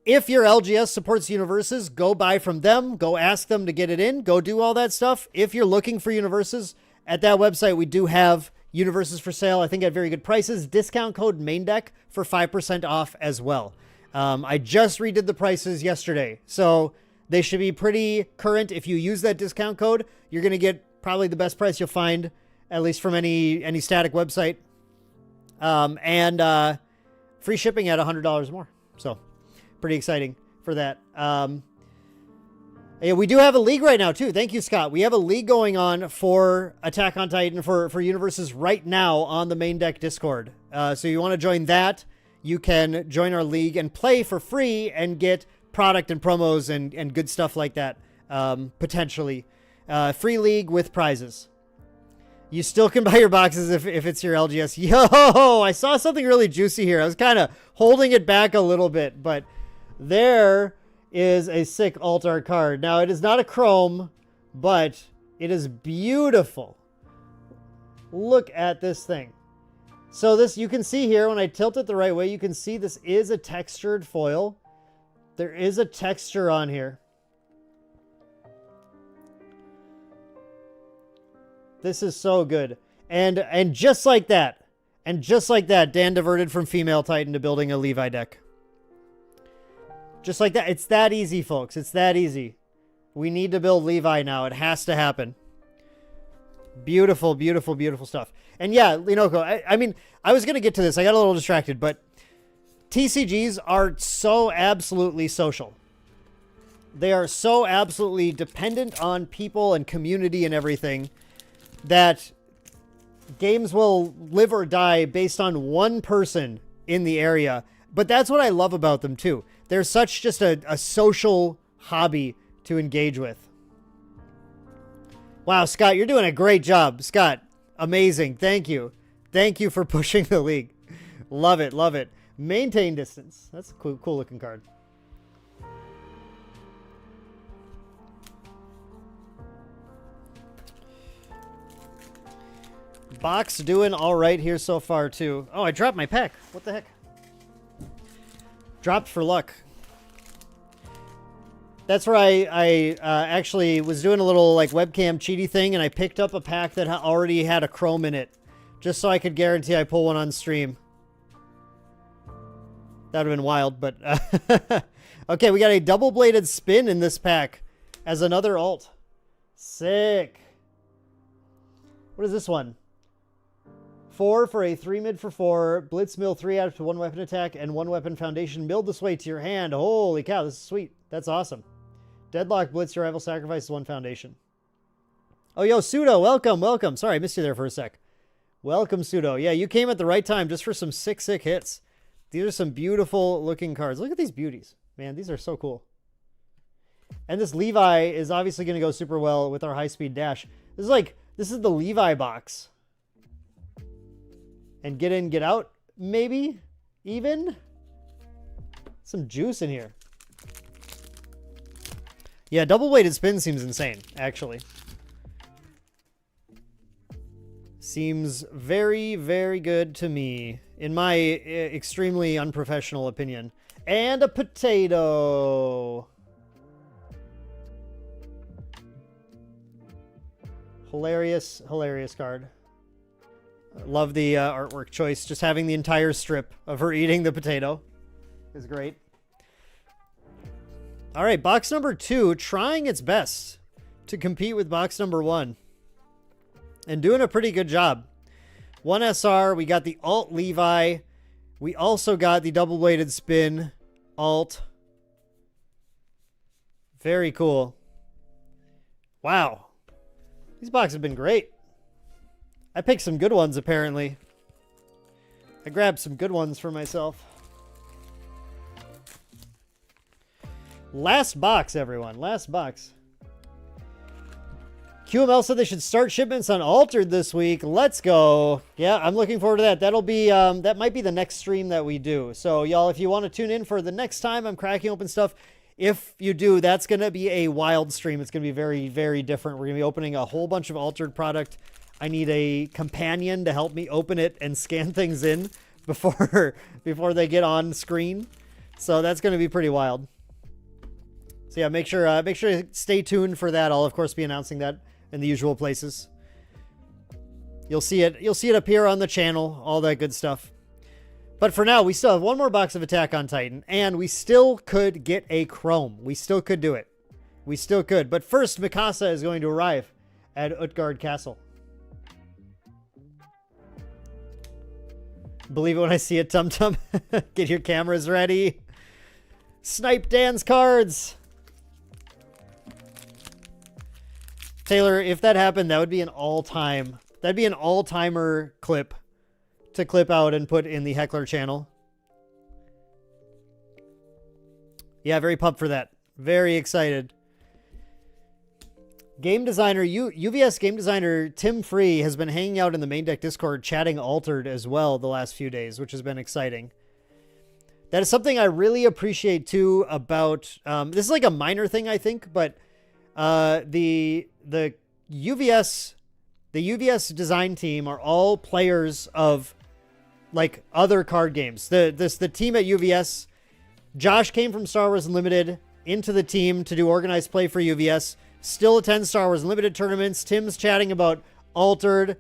If your LGS supports UniVersus, go buy from them. Go ask them to get it in. Go do all that stuff. If you're looking for UniVersus, at that website, we do have UniVersus for sale. I think at very good prices. Discount code MAINDECK for 5% off as well. I just redid the prices yesterday. So they should be pretty current. If you use that discount code, you're going to get probably the best price you'll find, at least from any static website. And free shipping at $100 more. So pretty exciting for that. Yeah, we do have a league right now too. Thank you, Scott. We have a league going on for Attack on Titan for UniVersus right now on the Main Deck Discord. So you want to join that, you can join our league and play for free and get product and promos and good stuff like that. Potentially. Free league with prizes. You still can buy your boxes if it's your LGS. Yo, I saw something really juicy here. I was kind of holding it back a little bit, but there is a sick alt-art card. Now, it is not a chrome, but it is beautiful. Look at this thing. So this, you can see here, when I tilt it the right way, you can see this is a textured foil. There is a texture on here. This is so good. And just like that, Dan diverted from female Titan to building a Levi deck. Just like that. It's that easy, folks. It's that easy. We need to build Levi now. It has to happen. Beautiful, beautiful, beautiful stuff. And yeah, Linoko, I mean, I was going to get to this. I got a little distracted, but TCGs are so absolutely social. They are so absolutely dependent on people and community and everything that games will live or die based on one person in the area. But that's what I love about them too. They're such just a social hobby to engage with. Wow, Scott, you're doing a great job. Scott, amazing. Thank you. Thank you for pushing the league. Love it, love it. Maintain distance. That's a cool looking card. Box doing all right here so far, too. Oh, I dropped my pack. What the heck? Dropped for luck. That's where I actually was doing a little like webcam cheaty thing, and I picked up a pack that already had a chrome in it, just so I could guarantee I pull one on stream. That would have been wild, but... Okay, we got a double-bladed spin in this pack as another alt. Sick. What is this one? 4 for a 3 mid for 4. Blitz mill 3 out to 1 weapon attack and 1 weapon foundation. Build this way to your hand. Holy cow, this is sweet. That's awesome. Deadlock Blitz, your rival sacrifices 1 foundation. Oh, yo, Pseudo, welcome, welcome. Sorry, I missed you there for a sec. Welcome, Pseudo. Yeah, you came at the right time just for some sick hits. These are some beautiful looking cards. Look at these beauties. Man, these are so cool. And this Levi is obviously going to go super well with our high-speed dash. This is the Levi box. And get in, get out, maybe? Even? Some juice in here. Yeah, double-weighted spin seems insane, actually. Seems very, very good to me, in my extremely unprofessional opinion. And a potato. Hilarious, hilarious card. Love the artwork choice. Just having the entire strip of her eating the potato is great. All right, box number 2, trying its best to compete with box number 1. And doing a pretty good job. 1 SR, we got the alt Levi. We also got the double-bladed spin alt. Very cool. Wow. These boxes have been great. I picked some good ones, apparently. I grabbed some good ones for myself. Last box, everyone. Last box. QML said they should start shipments on Altered this week. Let's go. Yeah, I'm looking forward to that. That'll be, that might be the next stream that we do. So, y'all, if you want to tune in for the next time I'm cracking open stuff, if you do, that's going to be a wild stream. It's going to be very, very different. We're going to be opening a whole bunch of Altered product. I need a companion to help me open it and scan things in before they get on screen. So that's going to be pretty wild. So yeah, make sure to stay tuned for that. I'll of course be announcing that in the usual places. You'll see it appear on the channel, all that good stuff. But for now, we still have one more box of Attack on Titan, and we still could get a Chrome. We still could do it. We still could. But first, Mikasa is going to arrive at Utgard Castle. Believe it when I see it, Tum Tum. Get your cameras ready. Snipe Dan's cards. Taylor, if that happened, that would be an all-time. That'd be an all-timer clip to clip out and put in the Heckler channel. Yeah, very pumped for that. Very excited. Game designer, UVS game designer Tim Free has been hanging out in the main deck Discord chatting Altered as well the last few days, which has been exciting. That is something I really appreciate too about, this is like a minor thing, I think, but the UVS design team are all players of like other card games. The team at UVS, Josh came from Star Wars Unlimited into the team to do organized play for UVS. Still attends Star Wars Unlimited tournaments. Tim's chatting about Altered.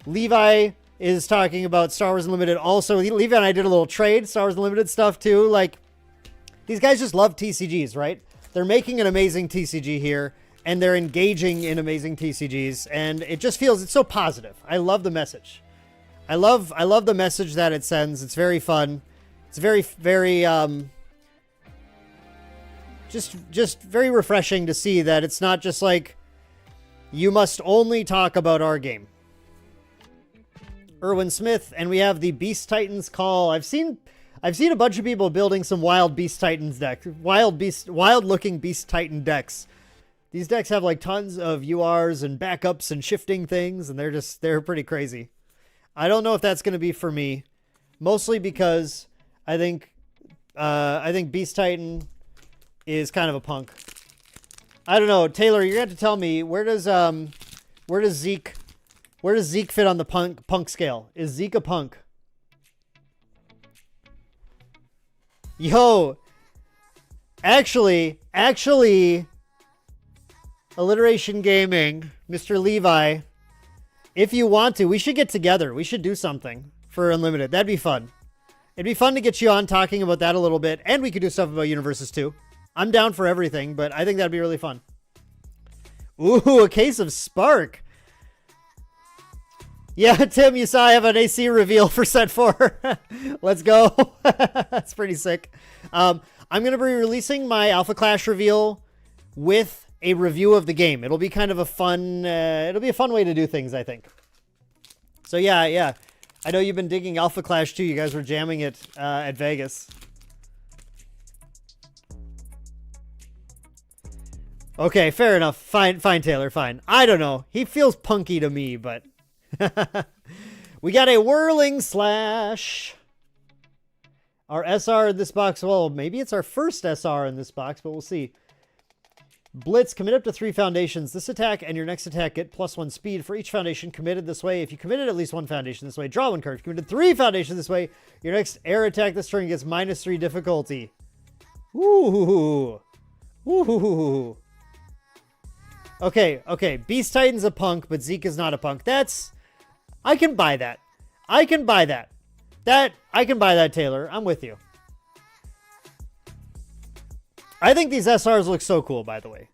Levi is talking about Star Wars Unlimited. Also, Levi and I did a little trade, Star Wars Unlimited stuff too. Like, these guys just love TCGs, right? They're making an amazing TCG here, and they're engaging in amazing TCGs, and it just feels, it's so positive. I love the message. I love the message that it sends. It's very fun. It's very, very, just very refreshing to see that it's not just like, you must only talk about our game. Erwin Smith, and we have the Beast Titans call. I've seen a bunch of people building some wild Beast Titans decks, wild looking Beast Titan decks. These decks have like tons of URs and backups and shifting things, and they're pretty crazy. I don't know if that's going to be for me, mostly because I think Beast Titan is kind of a punk. I don't know, Taylor. You're going to have to tell me where does Zeke fit on the punk scale? Is Zeke a punk? Yo, actually, Alliteration Gaming, Mr. Levi, if you want to, we should get together. We should do something for Unlimited. That'd be fun. It'd be fun to get you on talking about that a little bit, and we could do stuff about UniVersus too. I'm down for everything, but I think that'd be really fun. Ooh, a case of Spark. Yeah, Tim, you saw I have an AC reveal for set 4. Let's go. That's pretty sick. I'm going to be releasing my Alpha Clash reveal with a review of the game. It'll be kind of a fun, it'll be a fun way to do things, I think. So yeah. I know you've been digging Alpha Clash too. You guys were jamming it at Vegas. Okay, fair enough. Fine, Taylor, fine. I don't know. He feels punky to me, but... We got a Whirling Slash. Our SR in this box, well, maybe it's our first SR in this box, but we'll see. Blitz, commit up to 3 foundations. This attack and your next attack get +1 speed for each foundation committed this way. If you committed at least 1 foundation this way, draw 1 card. If you committed 3 foundations this way, your next air attack this turn gets -3 difficulty. Ooh. Ooh. Okay. Beast Titan's a punk, but Zeke is not a punk. I can buy that. I can buy that, Taylor. I'm with you. I think these SRs look so cool, by the way.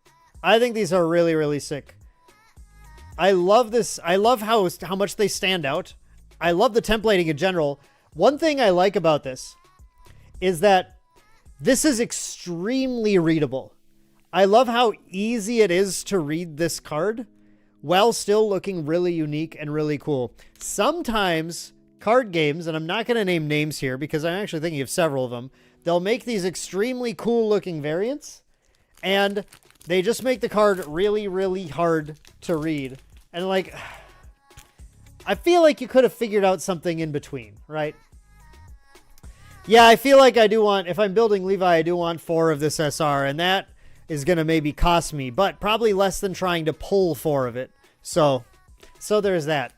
I think these are really, really sick. I love this. I love how much they stand out. I love the templating in general. One thing I like about this is that this is extremely readable. I love how easy it is to read this card while still looking really unique and really cool. Sometimes card games, and I'm not going to name names here because I'm actually thinking of several of them, they'll make these extremely cool looking variants and they just make the card really, really hard to read. And like, I feel like you could have figured out something in between, right? Yeah, I feel like I do want, if I'm building Levi, I do want 4 of this SR, and that is going to maybe cost me, but probably less than trying to pull 4 of it. So there's that.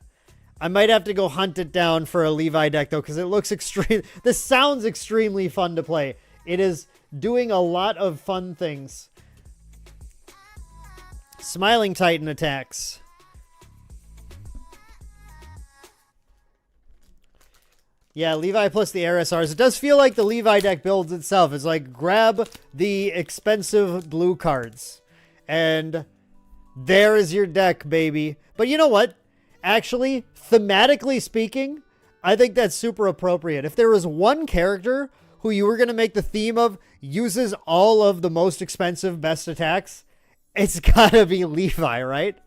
I might have to go hunt it down for a Levi deck, though, because it looks extreme. This sounds extremely fun to play. It is doing a lot of fun things. Smiling Titan attacks. Yeah, Levi plus the Air SRs. It does feel like the Levi deck builds itself. It's like, grab the expensive blue cards. And there is your deck, baby. But you know what? Actually, thematically speaking, I think that's super appropriate. If there was one character who you were going to make the theme of uses all of the most expensive best attacks, it's got to be Levi, right?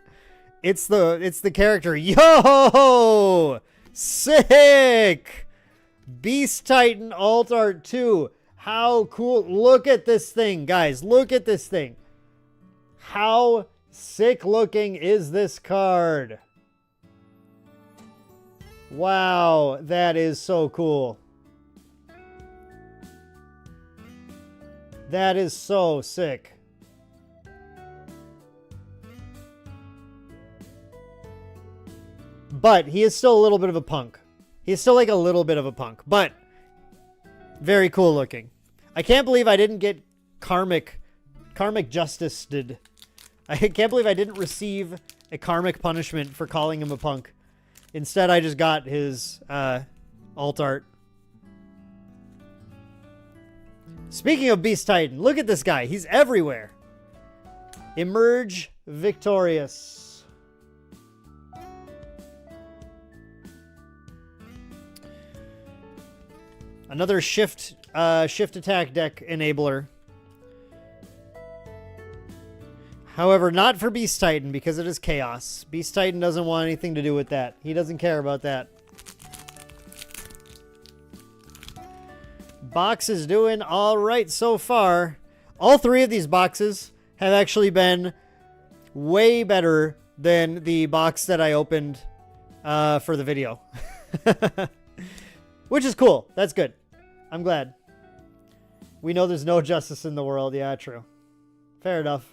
It's the character. Yo! Sick! Beast Titan Alt Art 2. How cool. Look at this thing, guys. Look at this thing. How sick looking is this card? Wow, that is so cool. That is so sick. But he is still a little bit of a punk. He's still like a little bit of a punk, but very cool looking. I can't believe I didn't get karmic justice did. I can't believe I didn't receive a karmic punishment for calling him a punk. Instead, I just got his alt art. Speaking of Beast Titan, look at this guy. He's everywhere. Emerge victorious. Another shift attack deck enabler. However, not for Beast Titan because it is Chaos. Beast Titan doesn't want anything to do with that. He doesn't care about that. Box is doing all right so far. All three of these boxes have actually been way better than the box that I opened for the video. Which is cool. That's good. I'm glad. We know there's no justice in the world. Yeah, true. Fair enough.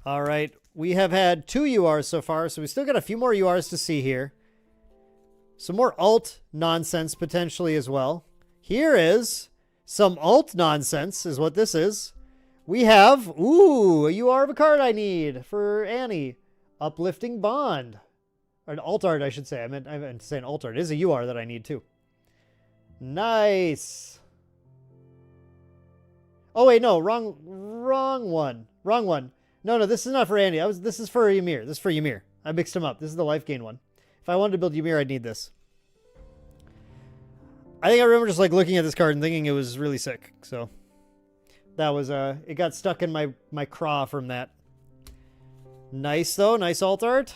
All right. We have had 2 URs so far, so we still got a few more URs to see here. Some more alt nonsense potentially as well. Here is some alt nonsense is what this is. We have, ooh, a UR of a card I need for Annie. Uplifting Bond. Or an alt art, I should say. I meant to say an alt art. It is a UR that I need too. Nice. Oh, wait, no. Wrong one. Wrong one. No, this is not for Andy. This is for Ymir. This is for Ymir. I mixed them up. This is the life gain one. If I wanted to build Ymir, I'd need this. I think I remember just like looking at this card and thinking it was really sick. So that was it got stuck in my craw from that. Nice though. Nice alt art.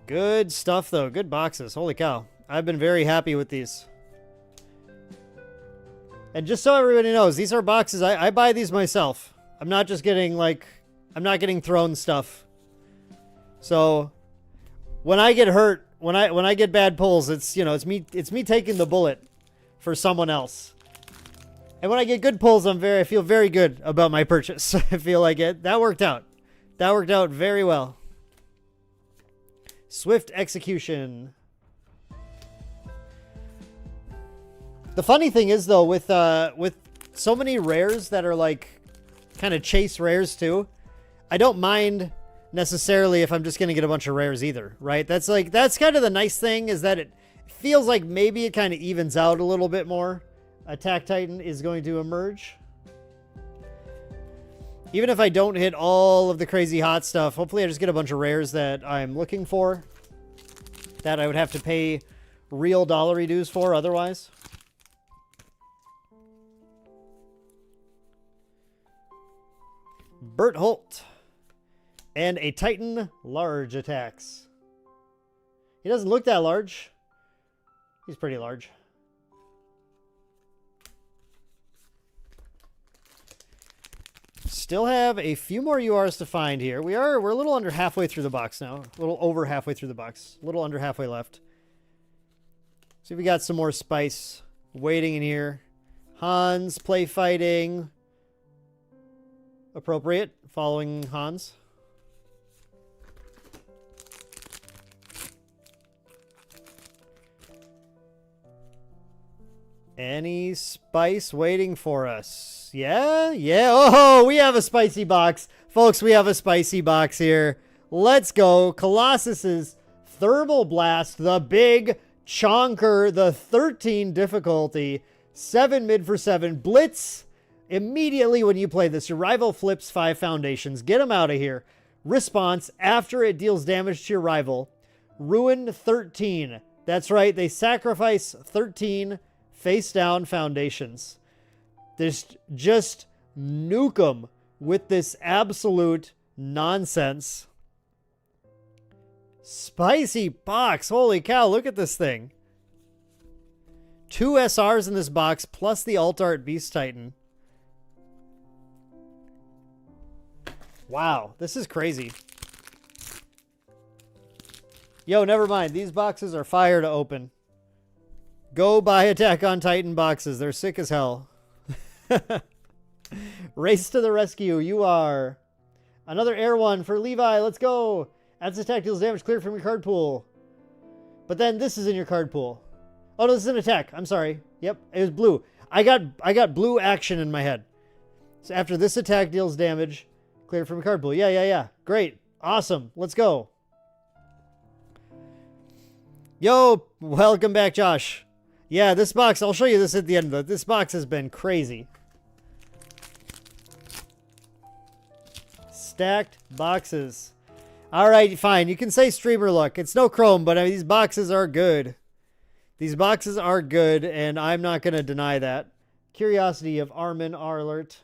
Good stuff though. Good boxes. Holy cow. I've been very happy with these. And just so everybody knows, these are boxes. I buy these myself. I'm not just getting like, I'm not getting thrown stuff. So when I get hurt, when I get bad pulls, it's, you know, it's me taking the bullet for someone else. And when I get good pulls, I feel very good about my purchase. I feel like that worked out. That worked out very well. Swift execution. The funny thing is though, with so many rares that are like kind of chase rares too, I don't mind necessarily if I'm just going to get a bunch of rares either, right? That's kind of the nice thing is that it feels like maybe it kind of evens out a little bit more. Attack Titan is going to emerge. Even if I don't hit all of the crazy hot stuff, hopefully I just get a bunch of rares that I'm looking for, that I would have to pay real dollary dues for otherwise. Bert Holt. And a Titan large attacks. He doesn't look that large. He's pretty large. Still have a few more URs to find here. We're a little under halfway through the box now. A little over halfway through the box. A little under halfway left. See if we got some more spice waiting in here. Hans play fighting. Appropriate, following Hans. Any spice waiting for us? Yeah? Yeah. Oh, we have a spicy box. Folks, we have a spicy box here. Let's go. Colossus's Thermal Blast, the big chonker, the 13 difficulty, 7 mid for 7. Blitz. Immediately when you play this, your rival flips 5 foundations. Get him out of here. Response, after it deals damage to your rival. Ruin 13. That's right, they sacrifice 13 face down foundations. Just nuke them with this absolute nonsense. Spicy box. Holy cow, look at this thing. 2 SRs in this box, plus the alt art Beast Titan. Wow, this is crazy. Yo, never mind. These boxes are fire to open. Go buy Attack on Titan boxes. They're sick as hell. Race to the rescue. You are. Another air one for Levi. Let's go. Adds attack, deals damage, clear from your card pool. But then this is in your card pool. Oh, no, this is an attack. I'm sorry. Yep, it was blue. I got blue action in my head. So after this attack deals damage, clear from your card pool. Yeah. Great. Awesome. Let's go. Yo, welcome back, Josh. Yeah, this box, I'll show you this at the end, but this box has been crazy. stacked boxes. All right, fine. You can say streamer look. It's no chrome, but I mean, these boxes are good. These boxes are good, and I'm not going to deny that. Curiosity of Armin Arlert.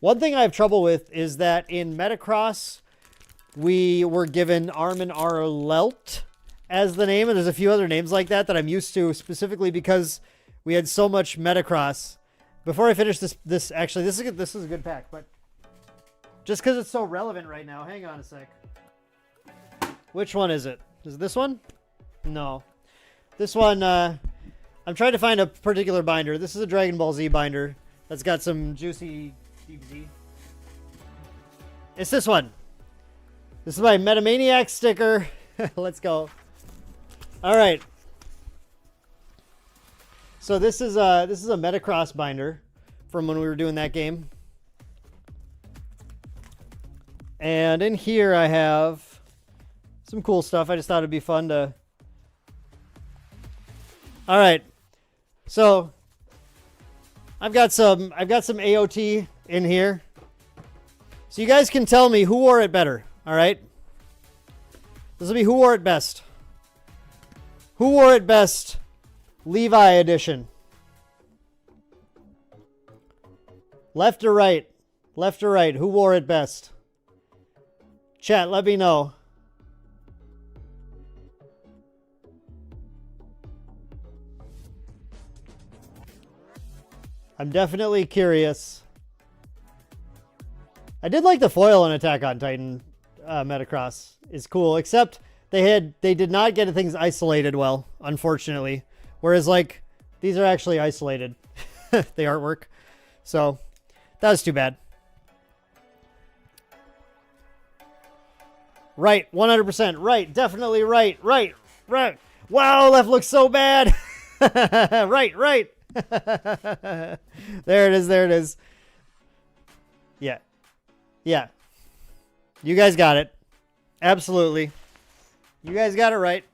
One thing I have trouble with is that in Metacross, we were given Armin Arlelt as the name, and there's a few other names like that that I'm used to, specifically because we had so much Metacross. Before I finish this actually, this is a good pack, but just because it's so relevant right now, hang on a sec. Which one is it? Is it this one? No. This one, I'm trying to find a particular binder. This is a Dragon Ball Z binder that's got some juicy DBZ. It's this one. This is my Metamaniac sticker. Let's go. All right. So this is a Metacross binder from when we were doing that game. And in here I have some cool stuff. I just thought it'd be fun to... All right. So I've got some AOT in here. So you guys can tell me who wore it better, all right? This will be who wore it best. Who wore it best? Levi edition. Left or right? Left or right? Who wore it best? Chat, let me know. I'm definitely curious. I did like the foil on Attack on Titan Metacross. It's cool, except they did not get things isolated well, unfortunately. Whereas like these are actually isolated, the artwork. So that was too bad. Right, 100% right, definitely right. Wow, left looks so bad. Right. There it is. Yeah. You guys got it. Absolutely. You guys got it right.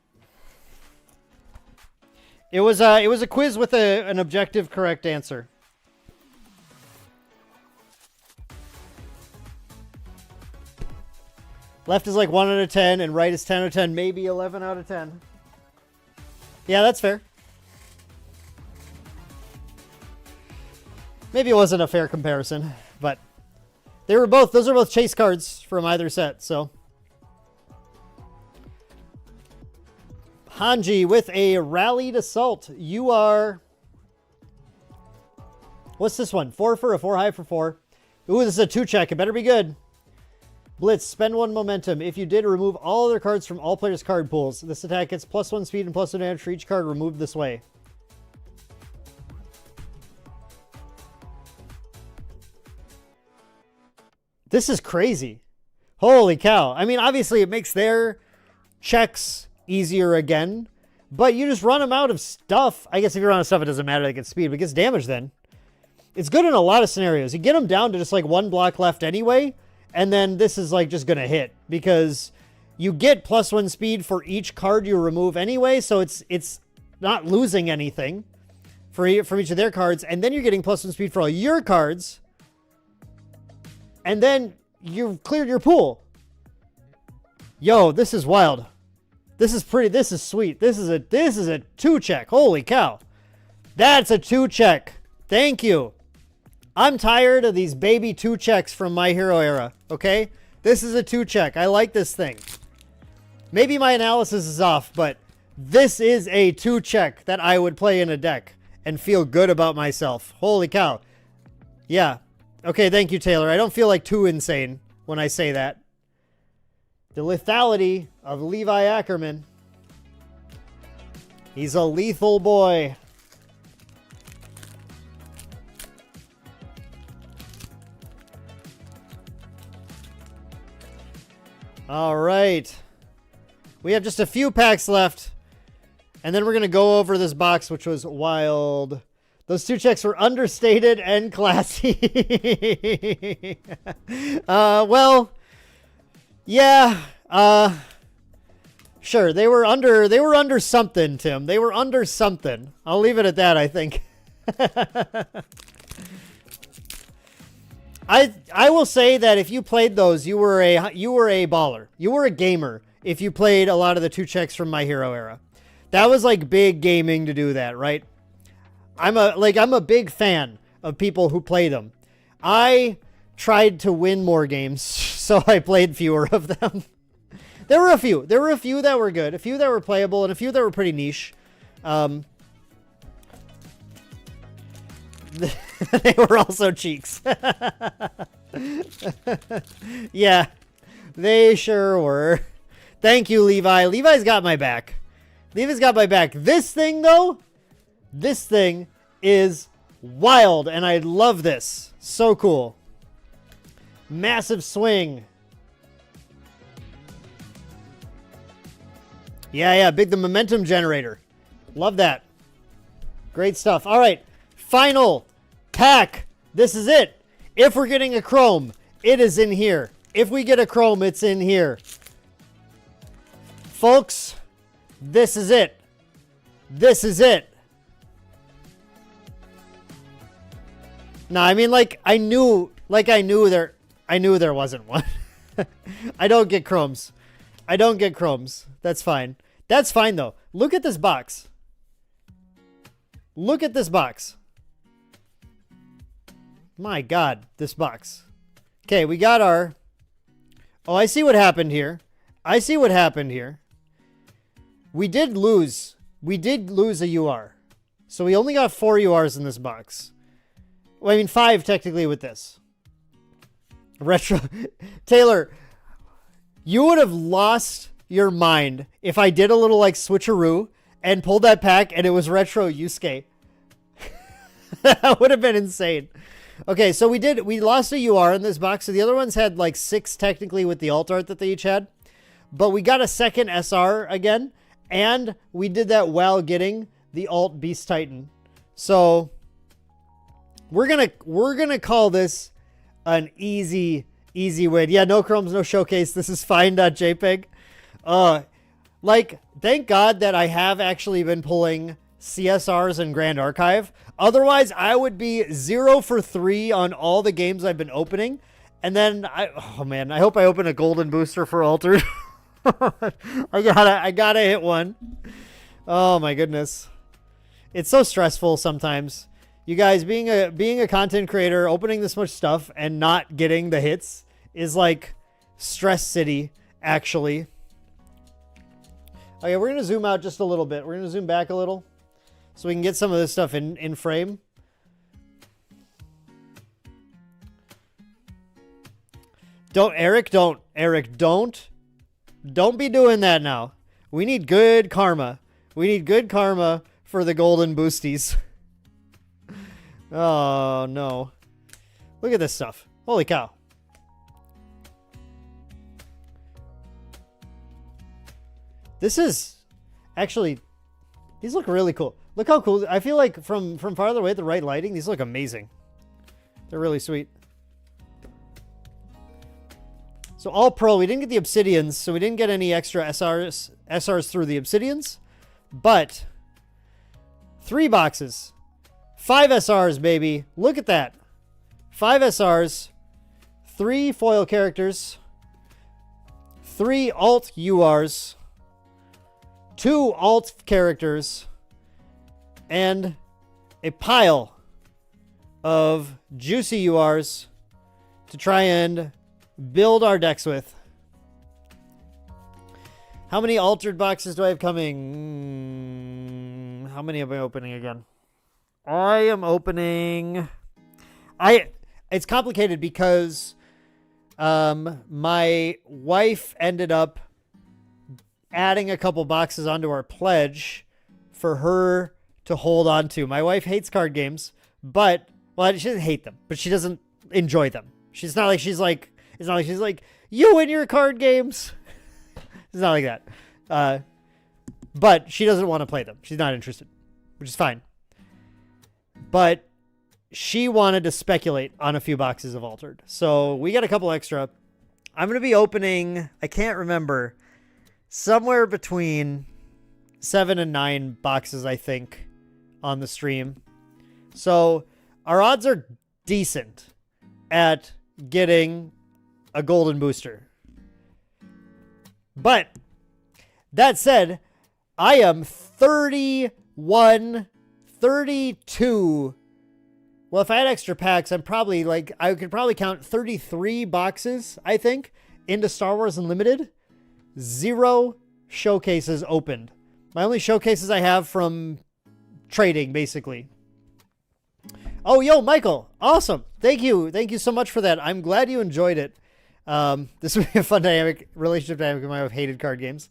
It was a quiz with an objective correct answer. Left is like 1 out of 10 and right is 10 out of 10, maybe 11 out of 10. Yeah, that's fair. Maybe it wasn't a fair comparison, but those are both chase cards from either set, so. Hanji with a Rallied Assault. You are... What's this one? 4 for a 4 high for 4. Ooh, this is a 2-check. It better be good. Blitz, spend 1 momentum. If you did, remove all other cards from all players' card pools. This attack gets +1 speed and +1 damage for each card removed this way. This is crazy. Holy cow. I mean, obviously it makes their checks easier again, but you just run them out of stuff. I guess if you run out of stuff, it doesn't matter. They get speed, but it gets damage then. It's good in a lot of scenarios. You get them down to just like 1 block left anyway, and then this is like just going to hit because you get +1 speed for each card you remove anyway, so it's not losing anything from each of their cards, and then you're getting +1 speed for all your cards, and then you've cleared your pool. Yo, this is wild. This is sweet. This is a 2-check. Holy cow. That's a 2-check. Thank you. I'm tired of these baby 2-checks from My Hero era, okay? This is a 2-check. I like this thing. Maybe my analysis is off, but this is a 2-check that I would play in a deck and feel good about myself. Holy cow. Yeah. Okay, thank you, Taylor. I don't feel like too insane when I say that. The lethality of Levi Ackerman. He's a lethal boy. All right. We have just a few packs left. And then we're going to go over this box, which was wild. Those 2-checks were understated and classy. Well, yeah. Sure, they were under something, Tim. They were under something. I'll leave it at that, I think. I will say that if you played those, you were a baller. You were a gamer if you played a lot of the 2 checks from My Hero era. That was like big gaming to do that, right? I'm a big fan of people who play them. I tried to win more games, so I played fewer of them. There were a few. There were a few that were good, a few that were playable, and a few that were pretty niche. They were also cheeks. Yeah, they sure were. Thank you, Levi. Levi's got my back. Levi's got my back. This thing, though, this thing is wild, and I love this. So cool. Massive swing. Yeah, big the momentum generator. Love that. Great stuff. All right, final pack. This is it. If we're getting a chrome, it is in here. If we get a chrome, it's in here. Folks, this is it. This is it. No, I mean, I knew there wasn't one. I don't get chromes. I don't get chromes. That's fine. That's fine, though. Look at this box. Look at this box. My God, this box. Okay, we got our... Oh, I see what happened here. I see what happened here. We did lose. We did lose a UR. So we only got 4 URs in this box. Well, I mean, 5 technically with this. Retro. Taylor, you would have lost your mind if I did a little switcheroo and pulled that pack and it was retro Yusuke. That would have been insane. Okay, so we lost a UR in this box. So the other ones had 6 technically with the alt art that they each had. But we got a second SR again. And we did that while getting the alt Beast Titan. So we're gonna call this an easy win. Yeah, no chromes, no showcase. This is fine.jpg. Thank God that I have actually been pulling CSRs and Grand Archive. Otherwise, I would be 0 for 3 on all the games I've been opening. And then I hope I open a golden booster for Altered. I gotta hit one. Oh my goodness. It's so stressful sometimes. You guys, being a content creator, opening this much stuff and not getting the hits is like stress city, actually. Okay, we're gonna zoom out just a little bit. We're gonna zoom back a little so we can get some of this stuff in frame. Eric, don't be doing that now. We need good karma. We need good karma for the golden boosties. Oh, no. Look at this stuff. Holy cow. This is... Actually, these look really cool. Look how cool... I feel like from farther away at the right lighting, these look amazing. They're really sweet. So all pro, we didn't get the obsidians, so we didn't get any extra SRs through the obsidians. But 3 boxes. 5 SRs, baby. Look at that. 5 SRs. 3 foil characters. 3 alt URs. 2 alt characters. And a pile of juicy URs to try and build our decks with. How many altered boxes do I have coming? How many am I opening again? I am opening... It's complicated because my wife ended up adding a couple boxes onto our pledge for her to hold on to. My wife hates card games, but... Well, she doesn't hate them, but she doesn't enjoy them. It's not like she's like, you and your card games. It's not like that. But she doesn't want to play them. She's not interested, which is fine. But she wanted to speculate on a few boxes of Altered. So we got a couple extra. I'm going to be opening, I can't remember, somewhere between 7 and 9 boxes, I think, on the stream. So our odds are decent. at getting a golden booster. But that said, I am 31, 32. Well, if I had extra packs, I'm probably like, I could probably count 33 boxes, I think, into Star Wars Unlimited. 0 showcases opened. My only showcases I have from trading, basically. Oh, yo, Michael. Awesome. Thank you. Thank you so much for that. I'm glad you enjoyed it. This would be a fun relationship dynamic in my hated card games.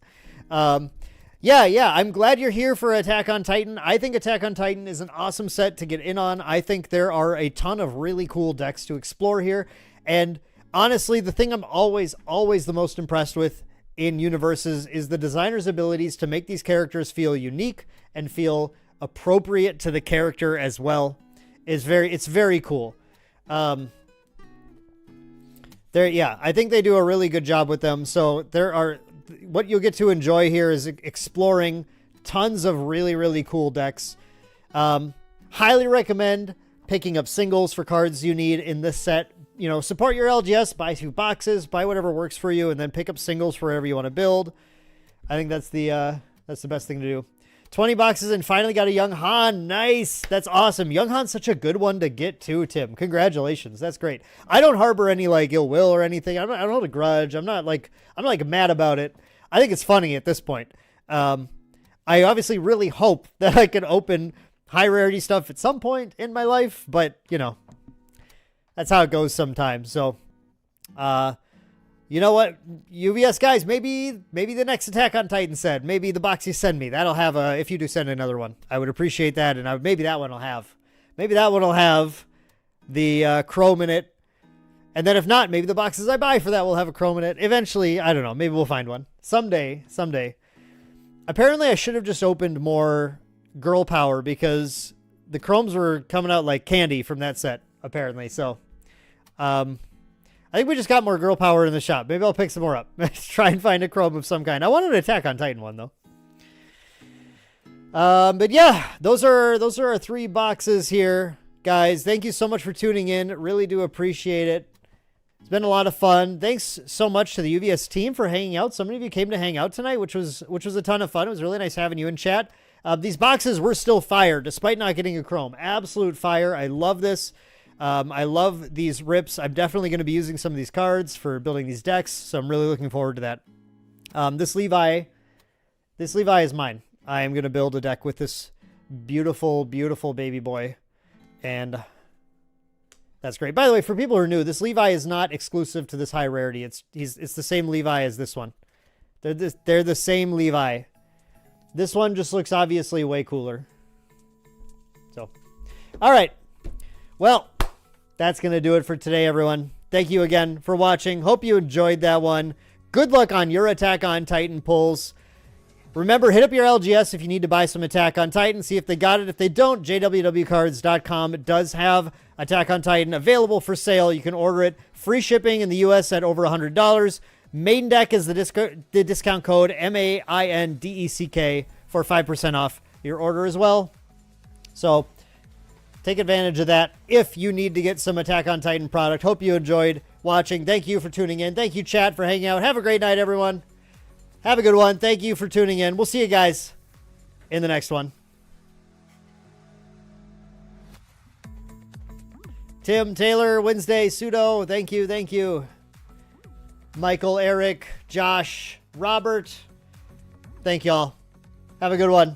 Yeah. I'm glad you're here for Attack on Titan. I think Attack on Titan is an awesome set to get in on. I think there are a ton of really cool decks to explore here. And honestly, the thing I'm always the most impressed with in UniVersus is the designer's abilities to make these characters feel unique and feel appropriate to the character as well. It's very cool. I think they do a really good job with them. So what you'll get to enjoy here is exploring tons of really cool decks. Highly recommend picking up singles for cards you need in this set. You know, support your LGS, buy 2 boxes, buy whatever works for you, and then pick up singles for wherever you want to build. I think that's the best thing to do. 20 boxes and finally got a Young Han. Nice. That's awesome. Young Han's such a good one to get too, Tim. Congratulations. That's great. I don't harbor any like ill will or anything. I don't hold a grudge. I'm not mad about it. I think it's funny at this point. I obviously really hope that I can open high rarity stuff at some point in my life, but you know, that's how it goes sometimes. So, you know what, UVS guys, maybe the next Attack on Titan set, maybe the box you send me, that'll have if you do send another one, I would appreciate that. And maybe that one will have the chrome in it. And then if not, maybe the boxes I buy for that will have a chrome in it. Eventually, I don't know, maybe we'll find one. Someday. Apparently I should have just opened more girl power because the chromes were coming out like candy from that set, apparently. So, I think we just got more girl power in the shop. Maybe I'll pick some more up. Try and find a chrome of some kind. I wanted an Attack on Titan one though. But yeah, those are our 3 boxes here, guys. Thank you so much for tuning in. Really do appreciate it. It's been a lot of fun. Thanks so much to the UVS team for hanging out. So many of you came to hang out tonight, which was a ton of fun. It was really nice having you in chat. These boxes were still fire despite not getting a chrome. Absolute fire. I love this. I love these rips. I'm definitely going to be using some of these cards for building these decks, so I'm really looking forward to that. This Levi is mine. I am going to build a deck with this beautiful baby boy, and that's great. By the way, for people who are new, this Levi is not exclusive to this high rarity. It's the same Levi as this one. They're the same Levi. This one just looks obviously way cooler. So, all right. Well, that's going to do it for today, everyone. Thank you again for watching. Hope you enjoyed that one. Good luck on your Attack on Titan pulls. Remember, hit up your LGS if you need to buy some Attack on Titan. See if they got it. If they don't, jwwcards.com does have Attack on Titan available for sale. You can order it. Free shipping in the US at over $100. Main deck is the discount code MAINDECK for 5% off your order as well. So take advantage of that if you need to get some Attack on Titan product. Hope you enjoyed watching. Thank you for tuning in. Thank you, chat, for hanging out. Have a great night, everyone. Have a good one. Thank you for tuning in. We'll see you guys in the next one. Tim, Taylor, Wednesday, Pseudo, thank you. Michael, Eric, Josh, Robert, thank y'all. Have a good one.